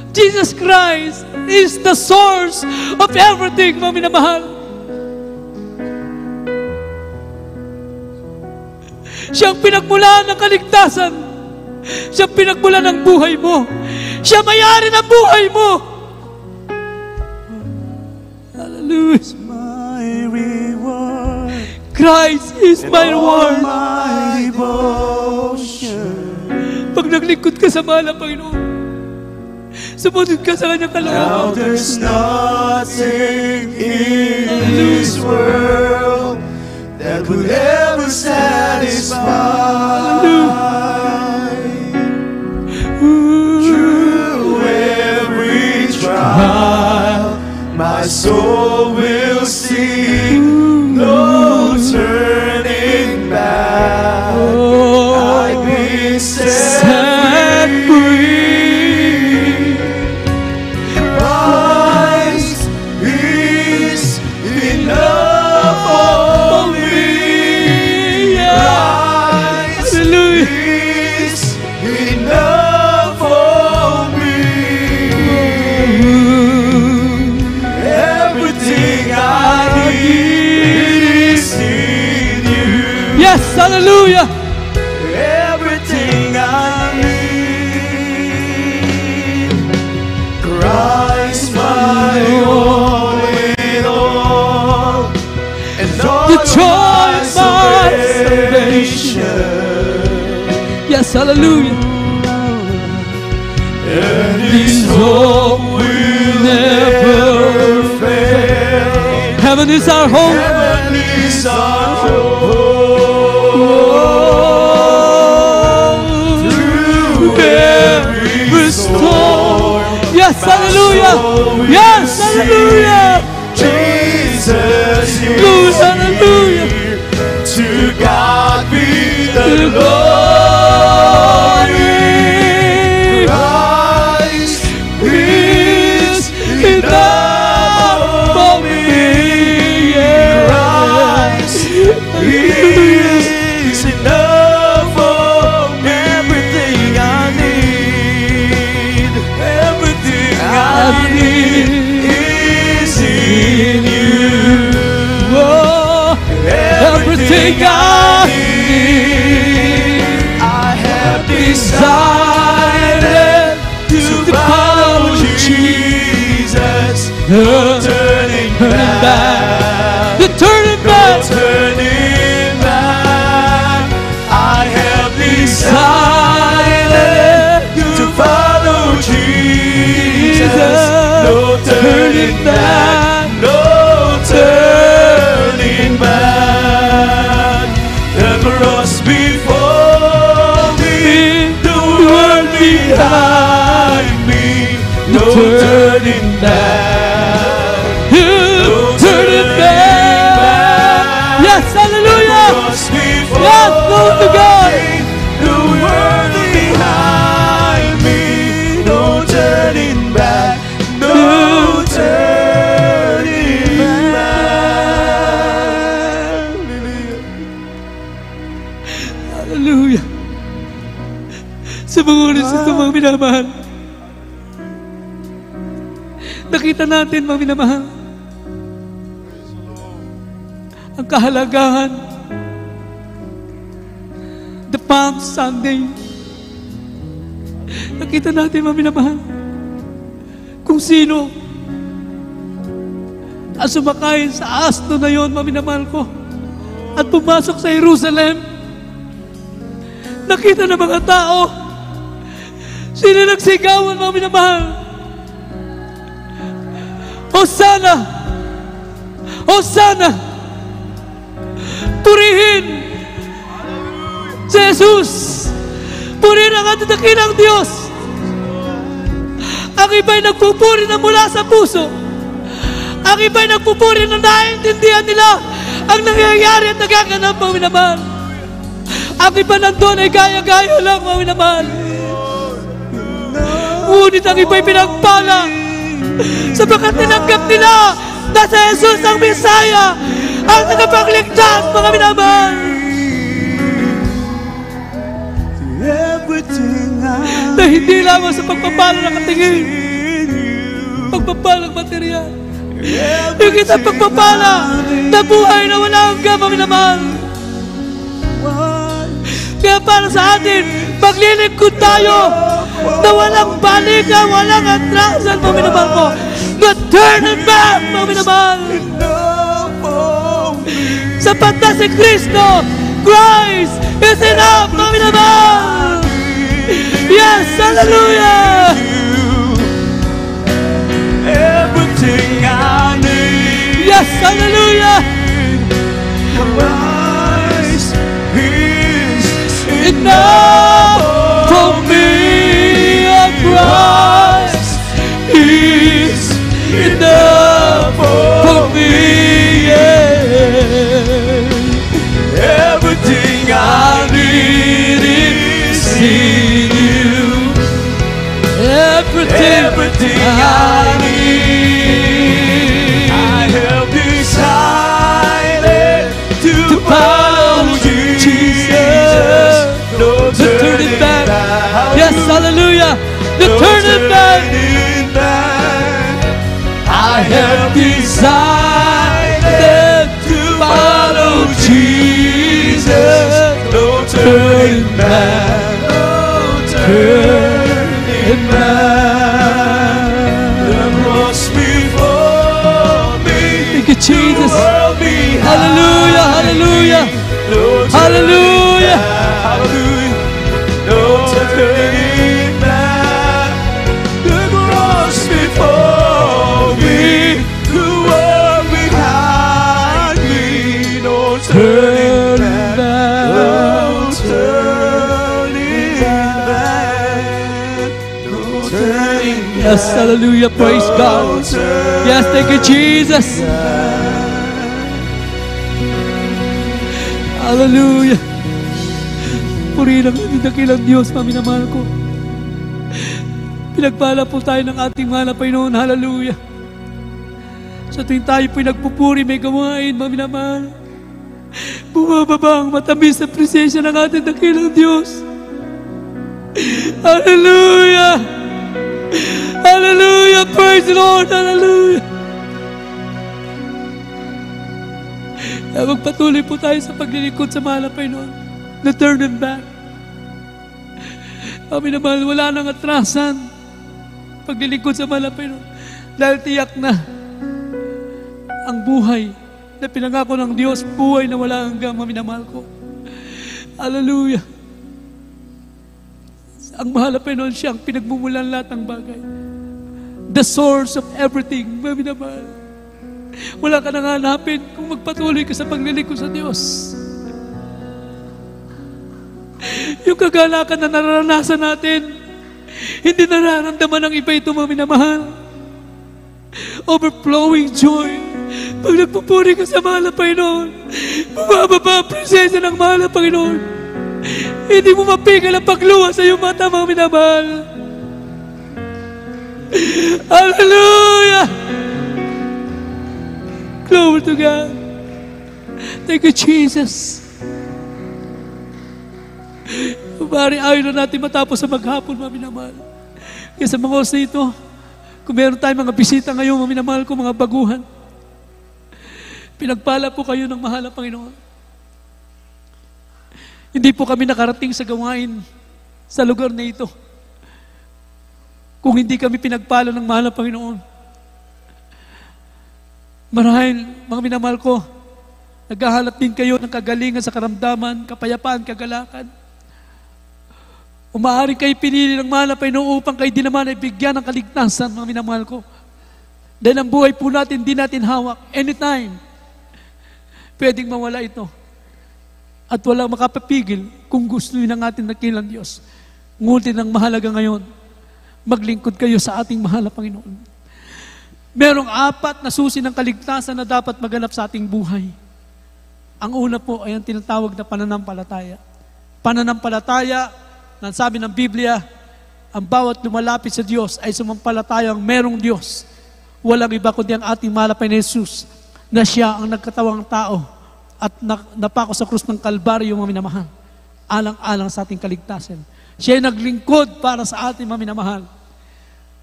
Jesus Christ is the source of everything, mga minamahal. Siyang pinagmulan ng kaligtasan. Siyang pinagmulan ng buhay mo. Siya may-ari ng buhay mo. Hallelujah. My reward, Christ is my reward. my devotion. Pag naglingkod ka sa mahal na Panginoon, sumunod ka sa kanyang Now kalooban. there's nothing in this world that will ever satisfy. Through every trial, my soul will sing, no turning back. I've been set free. Christ is enough for me. Christ is enough for me. Everything I need is in you. Yes, hallelujah. Everything I need. Christ, my all in all, and all The of joy my of my salvation. Yes, hallelujah. And His hope will never fail. Heaven is our home. Heaven is our hope. Through every storm, Yes, hallelujah. Yes, hallelujah. Jesus is Lord, hallelujah. here. To God be the The glory. glory. Christ Is enough for me. Yeah. Christ is enough for everything I need. Everything I need is in you. Oh, everything I need, I have decided to follow Jesus. No turning back. The turning back. Turning back. I have decided to follow Jesus. No turning back. No turning back. The cross before me, the world behind me. No turning back. Turning back. Yes, hallelujah. Cross before Yes, glory to God. me, the world behind me. No turning back. No turning back. Hallelujah. Sa mga oras ito, mga minamahal, nakita natin, mga minamahal, ang kahalagahan, the Palm Sunday. Nakita natin, mga minamahal, kung sino ang sumakay sa asno na yon, mga minamahal ko. at pumasok sa Jerusalem, nakita ng mga tao, sila nagsigawan, mga minamahal. Hosanna! Hosanna! Purihin si Jesus! Purihin ang ating dakilang Diyos! Ang iba'y nagpupuri na mula sa puso. Ang iba'y nagpupuri na naiintindihan nila ang nangyayari at nagaganap, mga minamahal. Ang iba nandun ay gaya-gaya lang, mga minamahal. Ngunit ang iba'y pinagpala sapagkat tinanggap nila na si Jesus ang Mesaya, ang tagapagligtas, mga minamahal. Na hindi lamang sa pagpapala ng katingin, pagpapala ng material, yung isang pagpapala na buhay na wala hanggang, mga minamahal. Kaya para sa atin, maglilingkod tayo na walang balikan, walang atrasan, mga minamahal ko. Not turning back, mga minamahal. Sapat na si Kristo. Christ is enough, mga minamahal. Yes, hallelujah. Everything I need. Yes, hallelujah. Christ is Enough for me. Christ is enough for me. Yeah. everything I need is in you. Everything I need. I have decided to follow Jesus. No turning back. Yes, hallelujah. The turning back. I have decided to follow Jesus. No turning back. No turning back. The cross before me. Thank you, Jesus. The world behind Hallelujah, hallelujah. me. No turning Hallelujah. back. Hallelujah. No turning back. The cross before me. The world behind me. No turning back. No turning back. No turning back. Yes, hallelujah. Praise God. Yes, thank you, Jesus. Hallelujah. Purihin ang ating dakilang Diyos, mga minamahal ko. Pinagpala po tayo ng ating mahal na Panginoon. Hallelujah. Sa tuwing tayo po'y nagpupuri, may gawain, mga minamahal. Bumababa ang matamis na presensya ng ating dakilang Diyos. Hallelujah. Hallelujah. Praise the Lord. Hallelujah. Kaya magpatuloy po tayo sa paglilingkod sa mahal na Panginoon. Na turn them back. Kami naman, wala nang atrasan. Paglilingkod sa mahal na Panginoon. Dahil tiyak na ang buhay na pinangako ng Diyos, buhay na wala hanggang, mga minamahal ko. Hallelujah. Ang mahal na Panginoon, siya ang pinagmumulan lahat ng bagay. The source of everything, mga minamahal. Wala ka nang hanapin kung magpatuloy ka sa paglilingkod sa Diyos. Yung kagalakan na nararanasan natin, hindi nararamdaman ng iba ito, mga minamahal. Overflowing joy. Pag nagpupuri ka sa mahal na Panginoon, bumababa ang presensya ng mahal na Panginoon. Hindi mo mapigil ang pagluha sa iyong mata, mga minamahal. Hallelujah! Glory to God. Thank you, Jesus. Pari, ayaw na natin matapos sa maghapon, mga minamahal. Kaya sa mga oras na ito, kung meron tayong mga bisita ngayon, mga minamahal ko, mga baguhan, pinagpala po kayo ng mahal na Panginoon. Hindi po kami nakarating sa gawain sa lugar na ito kung hindi kami pinagpala ng mahal na Panginoon. Marahil, mga minamahal ko, Naghahanap din kayo ng kagalingan sa karamdaman, kapayapaan, kagalakan. Umaaring kayo pinili ng mahal na Panginoon upang kayo din naman ay bigyan ng kaligtasan, mga minamahal ko. Dahil ang buhay po natin, di natin hawak. Anytime, pwedeng mawala ito. At walang makapapigil kung gusto nyo ng ating nakilang Diyos. Ngunit ang mahalaga ngayon, maglingkod kayo sa ating mahal na Panginoon. Merong 4 na susi ng kaligtasan na dapat maganap sa ating buhay. Ang una po ay ang tinatawag na pananampalataya. Pananampalataya, na sabi ng Biblia, ang bawat lumalapit sa Diyos ay sumampalatayang merong Diyos. Walang iba kundi ang ating mahal na Panginoon Jesus, na siya ang nagkatawang tao at napako sa krus ng Kalbaryo, mga minamahal, alang-alang sa ating kaligtasan. Siya ay naglingkod para sa ating mga minamahal,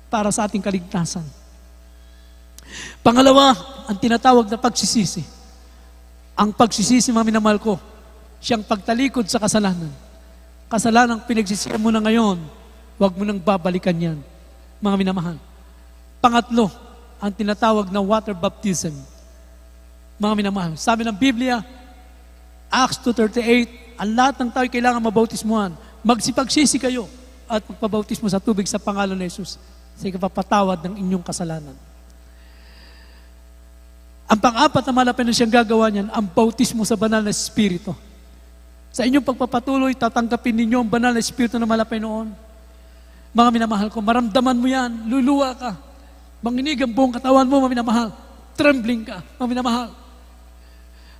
para sa ating kaligtasan. Pangalawa, ang tinatawag na pagsisisi. Ang pagsisisi, mga minamahal ko, siyang pagtalikod sa kasalanan. Kasalanang pinagsisihan mo na ngayon, huwag mo nang babalikan yan, mga minamahal. Pangatlo, ang tinatawag na water baptism. Mga minamahal, sabi ng Biblia, Acts 2:38, ang lahat ng tao kailangan mabautismuhan. Magsipagsisi kayo at magpabautismo sa tubig sa pangalan ni Jesus sa ikapapatawad ng inyong kasalanan. Ang pang-4 na malapit na siyang gagawa niyan, ang bautismo sa banal na Espiritu. Sa inyong pagpapatuloy, tatanggapin ninyo ang banal na Espiritu na malapit noon. Mga minamahal ko, maramdaman mo yan, luluwa ka. Manginig ang buong katawan mo, mga minamahal. Trembling ka, mga minamahal.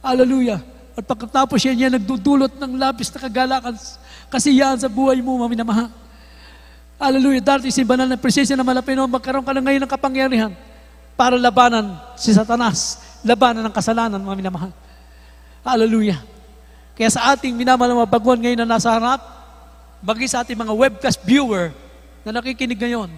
Hallelujah. At pagkatapos yan, nagdudulot ng labis na kagalakan, kasiyahan sa buhay mo, mga minamahal. Hallelujah. Dahil si banal na presensya na malapit noon, magkaroon ka na ngayon ng kapangyarihan para labanan si Satanas, labanan ng kasalanan, mga minamahal. Hallelujah. Kaya sa ating minamahal na baguhan ngayon na nasa harap, maging sa ating mga webcast viewer na nakikinig ngayon,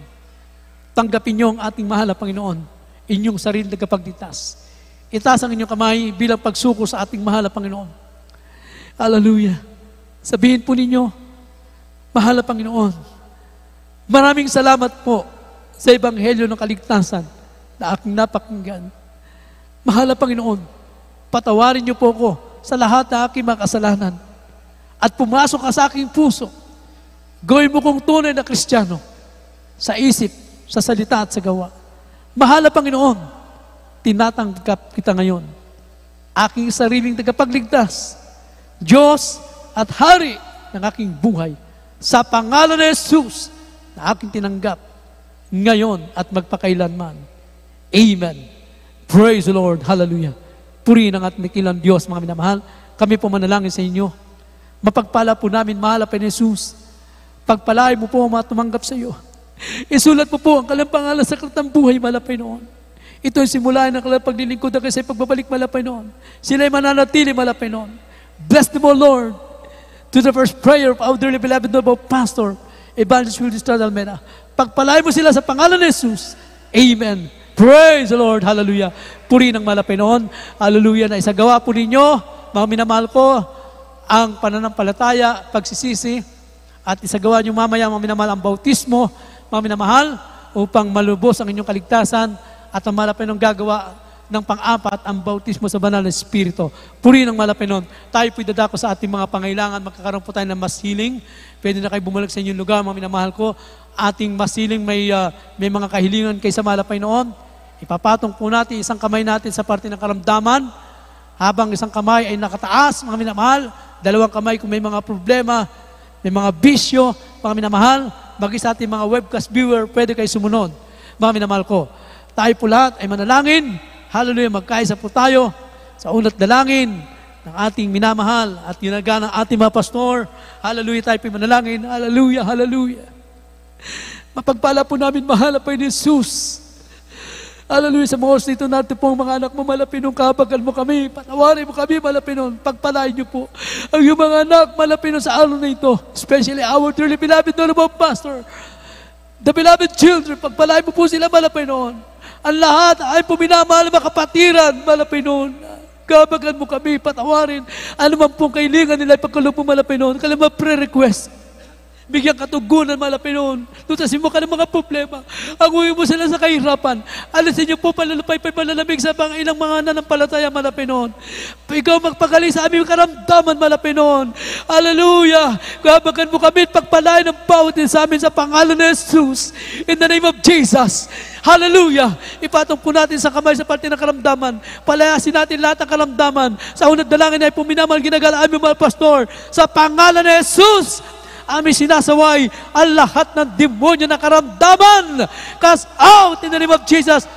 tanggapin niyo ang ating mahal na Panginoon, inyong sarili na kapagligtas. Itaas ang inyong kamay bilang pagsuko sa ating mahal na Panginoon. Hallelujah. Sabihin po ninyo, mahal na Panginoon, maraming salamat po sa Ebanghelyo ng Kaligtasan na aking napakinggan. Mahal na Panginoon, patawarin niyo po ako sa lahat ng aking mga kasalanan at pumasok ka sa aking puso. Gawin mo kong tunay na Kristiyano sa isip, sa salita at sa gawa. Mahal na Panginoon, tinatanggap kita ngayon. Aking sariling tagapagligtas, Diyos at Hari ng aking buhay. Sa pangalan ni Jesus na aking tinanggap ngayon at magpakailanman. Amen. Praise the Lord. Hallelujah. Purihin ang ating nakilang Diyos, mga minamahal. Kami po manalangin sa inyo. Mapagpala po namin, mahal na Panginoon Jesus. Pagpalain mo po ang mga tumanggap sa iyo. Isulat mo po ang kanilang pangalan sa kalatang buhay, mahal na Panginoon. Ito ay simulain ng kanilang paglilingkod kasi pagbabalik, mahal na Panginoon. Sila ay mananatili, mahal na Panginoon. Bless them, O Lord, to the first prayer of our dearly beloved noble pastor, Evangelist Willie Estrada Almena. Pagpalain mo sila sa pangalan ni Jesus. Amen. Praise the Lord. Hallelujah. Puri ng mahal na Panginoon. Hallelujah. Na isagawa po ninyo, mga minamahal ko, ang pananampalataya, pagsisisi, at isagawa niyo mamaya, mga minamahal, ang bautismo, mga minamahal, upang malubos ang inyong kaligtasan at ang mahal na Panginoon gagawa ng pang-4, ang bautismo sa banal na Espiritu. Puri ng mahal na Panginoon. Tayo po'y dadako sa ating mga pangailangan. Magkakaroon po tayo ng mass healing. Pwede na kayo bumalik sa inyong lugar, mga minamahal ko. Ating mass healing may mga kahilingan kay sa mahal na Panginoon. Ipapatong po natin isang kamay natin sa parte ng karamdaman. Habang isang kamay ay nakataas, mga minamahal. Dalawang kamay kung may mga problema, may mga bisyo, mga minamahal. Maging sa ating mga webcast viewer, pwede kayo sumunod. Mga minamahal ko. Tayo po lahat ay manalangin. Hallelujah, magkaisa po tayo sa unat dalangin ng ating minamahal at ginaga ng ating mga pastor. Hallelujah, tayo po manalangin. Hallelujah, hallelujah. Mapagpala po namin, mahal na Panginoon Jesus. Hallelujah, sa mga oras dito natin po ang mga anak mo, malapinon, kabagal mo kami, patawarin mo kami, malapinon, pagpalain niyo po ang iyong mga anak, malapinon sa araw na ito, especially our dearly beloved Honorable Pastor, the beloved children, pagpalain mo po sila, malapinon. Ang lahat ay puminamahal mga kapatiran, malapinon. Kabagan mo kami, patawarin. Ano man pong kailangan nila, pagkalupo malapinon, kailangan mga pre-request. Bigyan katugunan, mahal na Panginoon. Tutasin mo ka ng mga problema. Anguhin mo sila sa kahirapan. Alisin niyo po palalapay-pay malalamig sa ilang mga nanampalataya, mahal na Panginoon. Ikaw magpagaling sa aming karamdaman, mahal na Panginoon. Hallelujah! Kabagan mo kami at pagpalain ng bawat sa amin sa pangalan ni Jesus. In the name of Jesus. Hallelujah! Ipatong po natin sa kamay sa parte ng karamdaman. Palayasin natin lahat ng karamdaman. Sa unang dalangin ay puminamal ginagala aming mga pastor. Sa pangalan ni Jesus. Aming sinasaway ang lahat ng demonyo na karamdaman. Cast out in the name of Jesus.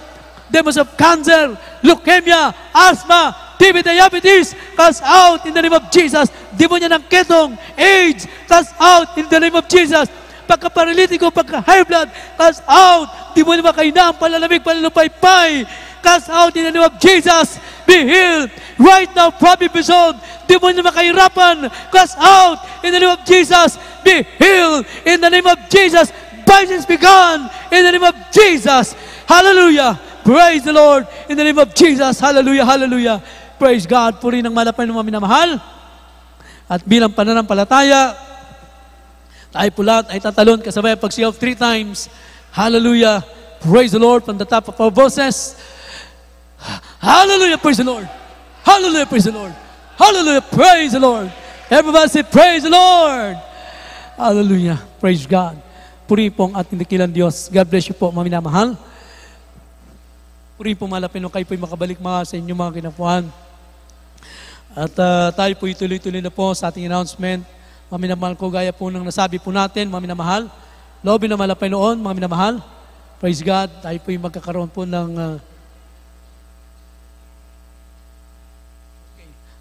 Demons of cancer, leukemia, asthma, TB, diabetes, cast out in the name of Jesus. Demonyo ng ketong, AIDS, cast out in the name of Jesus. Pagka-paralitiko, pagka-high blood, cast out. Demonyo makainam, palalamig, palalupaypay, cast out in the name of Jesus. Be healed right now, Prophet Bison. Demonyo makahirapan, cast out in the name of Jesus. Be healed in the name of Jesus. Violence be gone in the name of Jesus. Hallelujah. Praise the Lord in the name of Jesus. Hallelujah, hallelujah. Praise God. Puri ng malapay ng mga minamahal. At bilang pananampalataya, tayo po lahat ay tatalon kasabay ang pagsiyaw 3 times. Hallelujah. Praise the Lord from the top of our voices. Hallelujah. Praise the Lord. Hallelujah. Praise the Lord. Hallelujah. Praise the Lord. Everybody say, praise the Lord. Hallelujah. Praise God. Puri po ang ating dakilang Diyos. God bless you po, mga minamahal. Puri po, malapin nung kayo po'y makabalik mga sa inyong mga kinapuhan. At tayo po'y tuloy-tuloy na po sa ating announcement. Mga minamahal ko, gaya po ng nasabi po natin, mga minamahal. Lobby na malapay noon, mga minamahal. Praise God. Tayo po'y magkakaroon po ng...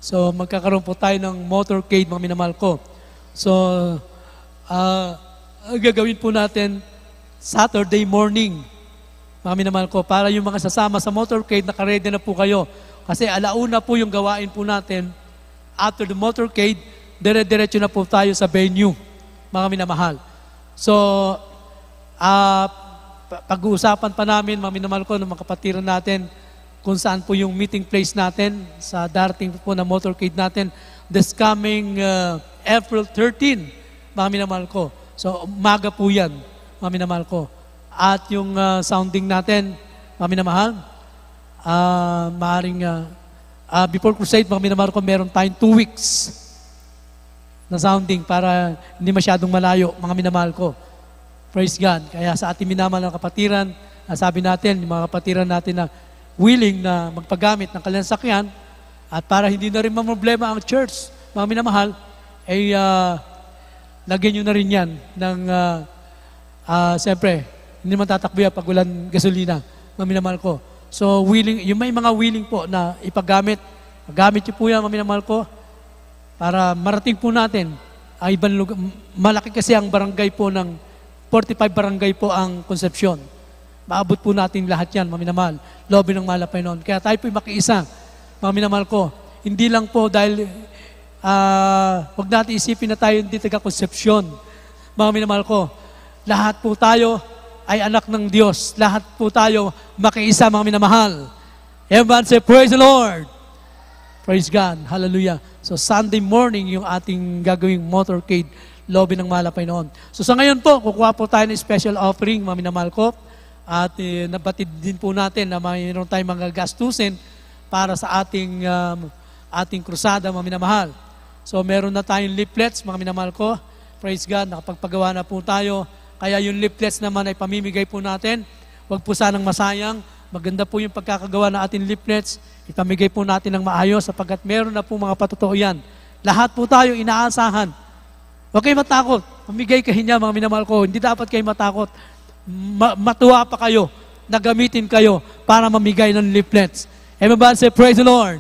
So, magkakaroon po tayo ng motorcade, mga minamahal ko. So, gagawin po natin Saturday morning, mga minamahal ko, para yung mga sasama sa motorcade, nakaredy na po kayo. Kasi alauna po yung gawain po natin. After the motorcade, dire-diretso na po tayo sa venue, mga minamahal. So, pag-uusapan pa namin, mga minamahal ko, ng mga kapatiran natin, kung saan po yung meeting place natin, sa darating po na motorcade natin, this coming April 13, mga minamahal ko. So, umaga po yan, mga minamahal ko. At yung sounding natin, mga minamahal, maaaring before crusade, mga minamahal ko, meron tayong 2 weeks na sounding para hindi masyadong malayo, mga minamahal ko. Praise God. Kaya sa ating minamahal na kapatiran, sabi natin, yung mga kapatiran natin na willing na magpagamit ng kanilang sakyan, at para hindi na rin mamroblema ang church, mga minamahal, ay lagyan nyo na rin yan ng, siyempre, hindi naman tatakbo yan pag walang gasolina, mga minamahal ko. So, willing, yung may mga willing po na ipagamit, gamit nyo po yan, mga minamahal ko, para marating po natin ang ibang lugar. Malaki kasi ang barangay po ng 45 barangay po ang Concepcion. Maabot po natin lahat yan, mga minamahal. Lobby ng malapay noon. Kaya tayo po'y makiisa, mga minamahal ko. Hindi lang po dahil huwag natin isipin na tayo hindi taga-Concepcion. Mga minamahal ko, lahat po tayo ay anak ng Diyos. Lahat po tayo makiisa, mga minamahal. Everyone say, praise the Lord. Praise God. Hallelujah. So Sunday morning yung ating gagawing motorcade, lobby ng malapay noon. So sa ngayon po, kukuha po tayo ng special offering, mga minamahal ko. At nabatid din po natin na mayroon tayong mga gastusin para sa ating krusada, mga minamahal. So meron na tayong leaflets, mga minamahal ko. Praise God, nakapagpagawa na po tayo. Kaya yung leaflets naman ay pamimigay po natin. Huwag po sanang masayang. Maganda po yung pagkakagawa ng ating leaflets. Ipamigay po natin ng maayos sapagkat meron na po mga patotoo yan. Lahat po tayo inaasahan. Huwag kayo matakot. Pamigay kayo niya, mga minamahal ko. Hindi dapat kayo matakot. Matuwa pa kayo na gamitin kayo para mamigay ng leaflets. Everybody say, praise the Lord.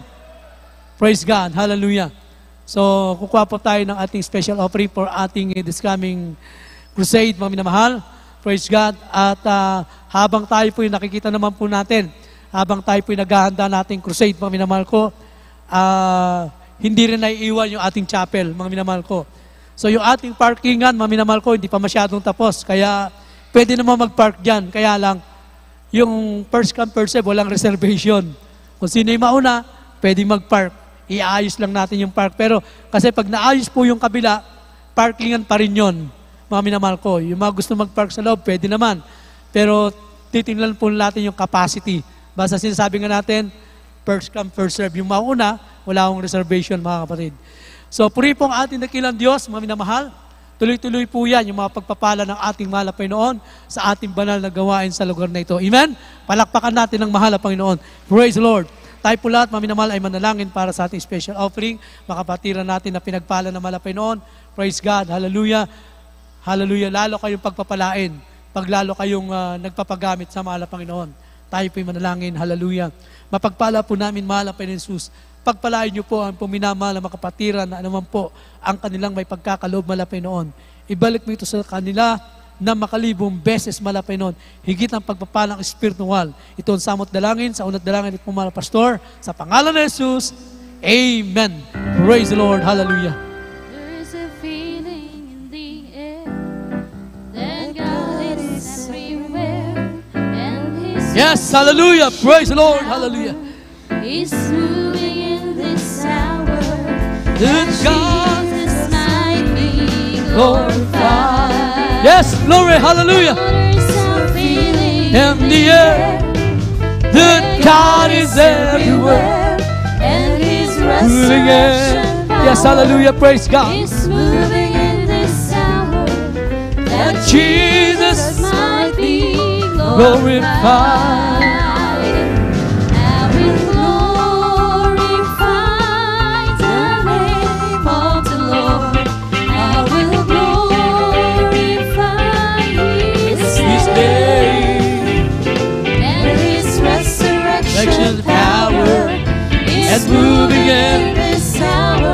Praise God. Hallelujah. So, kukuha po tayo ng ating special offering for ating this coming crusade, mga minamahal. Praise God. At habang tayo po yung nakikita naman po natin, habang tayo po yung naghahanda nating crusade, mga minamahal ko, hindi rin naiiwan yung ating chapel, mga minamahal ko. So, yung ating parkingan, mga minamahal ko, hindi pa masyadong tapos. Kaya, pwede naman mag-park dyan. Kaya lang, yung first come, first serve, walang reservation. Kung sino yung mauna, pwede mag-park. Iayos lang natin yung park. Pero kasi pag naayos po yung kabila, parkingan pa rin yun. mga minamahal ko. Yung mga gusto mag-park sa loob, pwede naman. Pero titingnan po natin yung capacity. Basta sinasabi nga natin, first come, first serve. Yung mauna, wala akong reservation, mga kapatid. So, puri po ang ating dakilang Diyos, mga minamahal. Tuloy-tuloy po yan, yung mga pagpapala ng ating mahal na Panginoon sa ating banal na gawain sa lugar na ito. Amen? Palakpakan natin ang mahal na Panginoon. Praise the Lord. Tayo po lahat, mga minamahal, ay manalangin para sa ating special offering. Makapatiran natin na pinagpala ng mahal na Panginoon. Praise God. Hallelujah. Hallelujah. Lalo kayong pagpapalain. Paglalo kayong nagpapagamit sa mahal na Panginoon. Tayo po'y manalangin. Hallelujah. Mapagpala po namin, mahal na Panginoon Jesus. Pagpalain niyo po ang puminamahal na makapatiran na anuman po ang kanilang may pagkakaloob, malapay noon. Ibalik mo ito sa kanila na makalibong beses, malapay noon. Higit ang pagpapalang espiritual. Ito ang samot dalangin, sa unat dalangin ni Pumala Pastor, sa pangalan ni Jesus. Amen. Praise the Lord. Hallelujah. There is a feeling in the air that God is everywhere, and His Yes, hallelujah. Praise the Lord. Hallelujah. He's moving in this hour. That God Jesus might be glorified. Yes, glory, hallelujah. There's a feeling In the air, that God is everywhere. and His Moving resurrection in. Yes, hallelujah, praise God. He's moving in this hour. That Jesus might be glorified. I will glorify the name of the Lord. I will glorify His name. And His resurrection power is moving in this hour.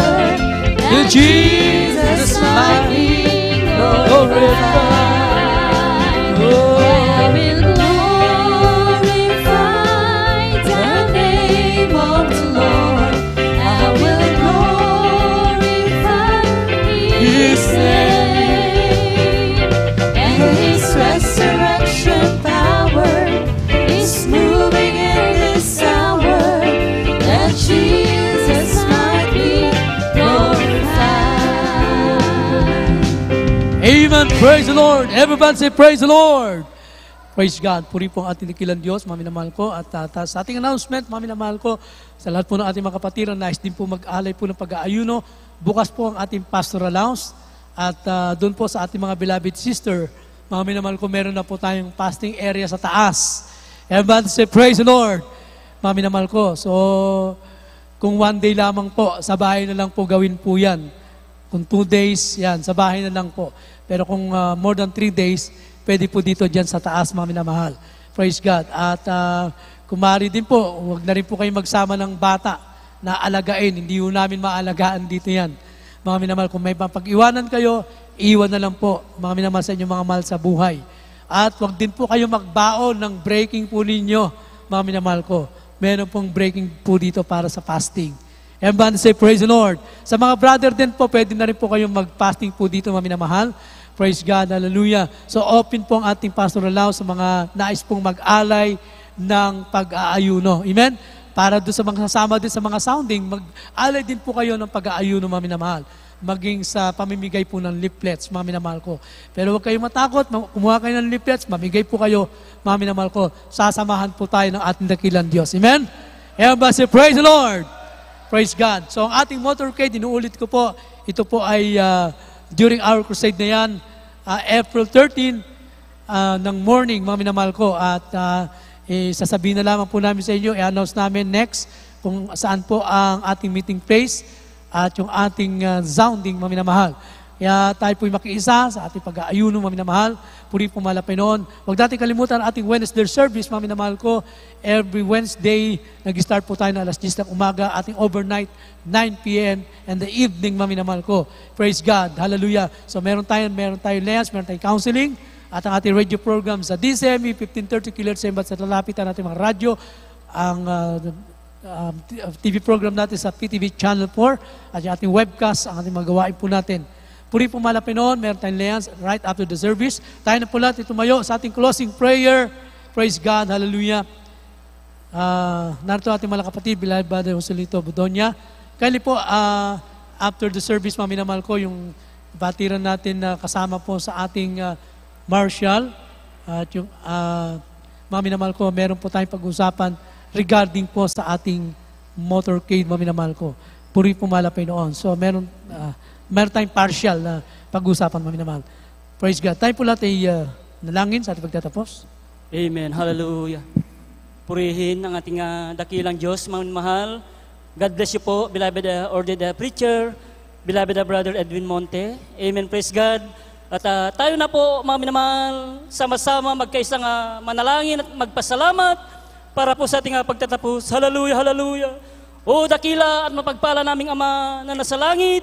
That Jesus might be glorified. I will glorify the name of the Lord. I will glorify His name. And His resurrection power is moving in this hour. That Jesus might be glorified. Amen. Praise the Lord. Everybody say praise the Lord. Praise God. Puri po ang ating dakilang Diyos, mga minamahal ko. At sa ating announcement, mga minamahal ko, sa lahat po ng ating mga kapatiran, nais din po mag-alay po ng pag-aayuno. Bukas po ang ating pastoral house. At doon po sa ating mga beloved sister, mga minamahal ko, meron na po tayong fasting area sa taas. Everybody say praise the Lord. Mga minamahal ko. So, kung 1 day lamang po, sa bahay na lang po gawin po yan. Kung 2 days, yan, sa bahay na lang po. Pero kung more than 3 days, pwede po dito dyan sa taas, mga minamahal. Praise God. At kumari din po, huwag na rin po kayo magsama ng bata na alagain. Hindi po namin maalagaan dito yan. Mga minamahal, kung may pag-iwanan kayo, iwan na lang po, mga minamahal, sa inyong mga mahal sa buhay. At huwag din po kayo magbaon ng breaking po ninyo, mga minamahal ko. Meron pong breaking po dito para sa fasting. Everyone say, praise the Lord. Sa mga brother din po, pwede na rin po kayong mag-fasting po dito, mga minamahal. Praise God, hallelujah. So open po ang ating pastoral house sa mga nais pong mag-alay ng pag-aayuno. Amen? Para doon sa mga kasama din sa mga sounding, mag-alay din po kayo ng pag-aayuno, mga minamahal. Maging sa pamimigay po ng leaflets, mga minamahal ko. Pero huwag kayong matakot, kumuha kayo ng leaflets, mamigay po kayo, mga minamahal ko. Sasamahan po tayo ng ating dakilang Diyos. Amen? Everybody say, praise the Lord. Praise God. So ang ating motorcade, inuulit ko po, ito po ay during our crusade na yan, April 13 ng morning, mga minamahal ko. At sasabihin na lamang po namin sa inyo, i-announce namin next kung saan po ang ating meeting place at yung ating sounding, mga minamahal. Kaya tayo po'y makiisa sa ating pag-aayuno, mga minamahal. Puri po malapay noon. Huwag natin kalimutan ang ating Wednesday service, mga minamahal ko. Every Wednesday, nag-start po tayo na alas 10 ng umaga, ating overnight, 9 p.m. and the evening, mga minamahal ko. Praise God. Hallelujah. So meron tayo layas, meron tayong counseling, at ang ating radio program sa DCME, 1530 kHz, at sa lalapitan natin mga radyo, ang TV program natin sa PTV Channel 4, at yung ating webcast, ang ating magawain po natin. Puri po malapit noon, meron tayong layas right after the service. Tayo na po lahat tumayo sa ating closing prayer. Praise God, hallelujah. Narito ating mga kapatid, beloved brother Joselito Budonya. Kaya po, after the service, mga minamahal ko, yung Batiran natin na kasama po sa ating Marshall at yung mga minamahal ko, meron po tayong pag-usapan regarding po sa ating motorcade, mga minamahal ko. Puri po malapay noon. So meron tayong partial na pag-usapan, mga minamahal. Praise God. Tayo po lahat ay nalangin sa ating pagtatapos. Amen. Hallelujah. Purihin ang ating dakilang Diyos, mga mahal. God bless you po, beloved ordered preacher, beloved Brother Edwin Monte. Amen. Praise God. At tayo na po, mga minamahal, sama-sama magkaisang manalangin at magpasalamat para po sa ating pagtatapos. Hallelujah, hallelujah. O dakila at mapagpala naming Ama na nasa langit,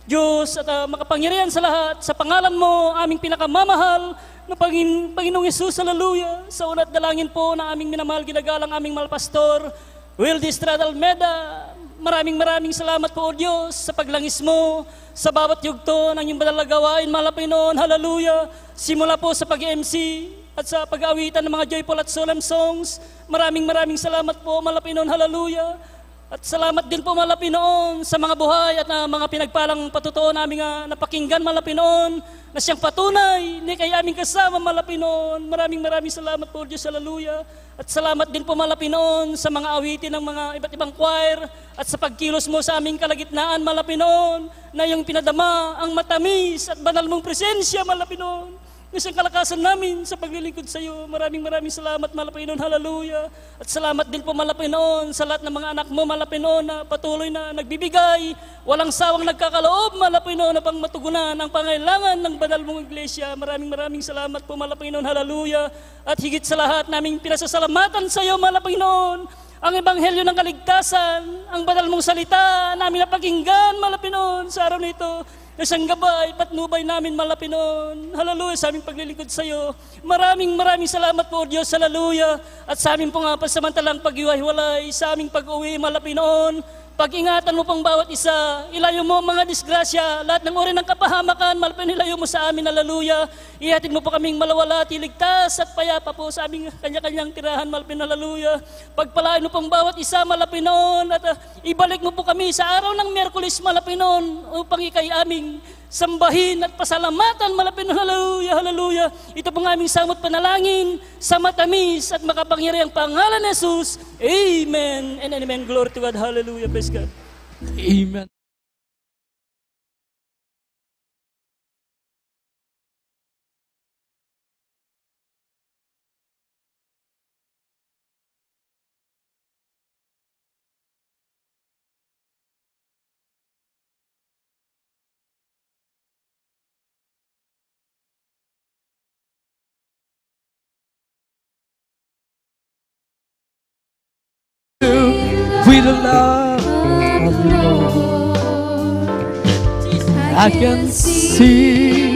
Diyos at makapangyarihan sa lahat, sa pangalan mo, aming pinakamamahal na Panginoong Yesus, hallelujah. Sa una't dalangin po na aming minamahal, ginagalang aming mahal pastor, Wildy Estrada Almeda, maraming salamat po, O Diyos, sa paglangis mo, sa bawat yugto ng iyong banal na gawain, mahal na Panginoon, hallelujah. Simula po sa pag-MC at sa pag-aawitan ng mga joyful at solemn songs, maraming salamat po, mahal na Panginoon, hallelujah. At salamat din po, mahal na Panginoon, sa mga buhay at mga pinagpalang patutuo namin napakinggan, mahal na Panginoon, na siyang patunay, ni kay aming kasama, mahal na Panginoon. Maraming salamat po, Diyos, hallelujah. At salamat din po, mahal na Panginoon, sa mga awitin ng mga iba't ibang choir at sa pagkilos mo sa aming kalagitnaan, mahal na Panginoon, na iyong pinadama ang matamis at banal mong presensya, mahal na Panginoon. Isang kalakasan namin sa paglilingkod sa iyo. Maraming salamat, mahal na Panginoon, hallelujah. At salamat din po, mahal na Panginoon, sa lahat ng mga anak mo, mahal na Panginoon, na patuloy na nagbibigay, walang sawang nagkakaloob, mahal na Panginoon, na pang matugunan ang pangailangan ng banal mong iglesia. Maraming salamat po, mahal na Panginoon, hallelujah. At higit sa lahat naming pinasasalamatan sa iyo, mahal na Panginoon, ang ebanghelyo ng kaligtasan, ang banal mong salita namin napakinggan, mahal na Panginoon, sa araw nito. Isang gabay, patnubay namin, mahal na Panginoon. Hallelujah, sa aming paglilingkod sa iyo. Maraming salamat po, Diyos, hallelujah. At sa aming pong pasamantalang pag-iwahiwalay, sa aming pag-uwi, mahal na Panginoon. Pag-ingatan mo pang bawat isa, ilayo mo mga disgrasya, lahat ng uri ng kapahamakan, mahal na Panginoon, ilayo mo sa amin, hallelujah. Ihatid mo po kaming malawala, tiligtas at payapa po sa aming kanya-kanyang tirahan, mahal na Panginoon, hallelujah. Pagpalain mo pang bawat isa, mahal na Panginoon, at ibalik mo po kami sa araw ng Miyerkules, mahal na Panginoon, upang ikay aming sambahin at pasalamatan, mahal na Panginoon, hallelujah, hallelujah. Ito pong aming samot panalangin sa matamis at makapangyarihang pangalan ni Jesus. Amen and amen. Glory to God, hallelujah, praise God. Amen. With the love of the Lord, I can see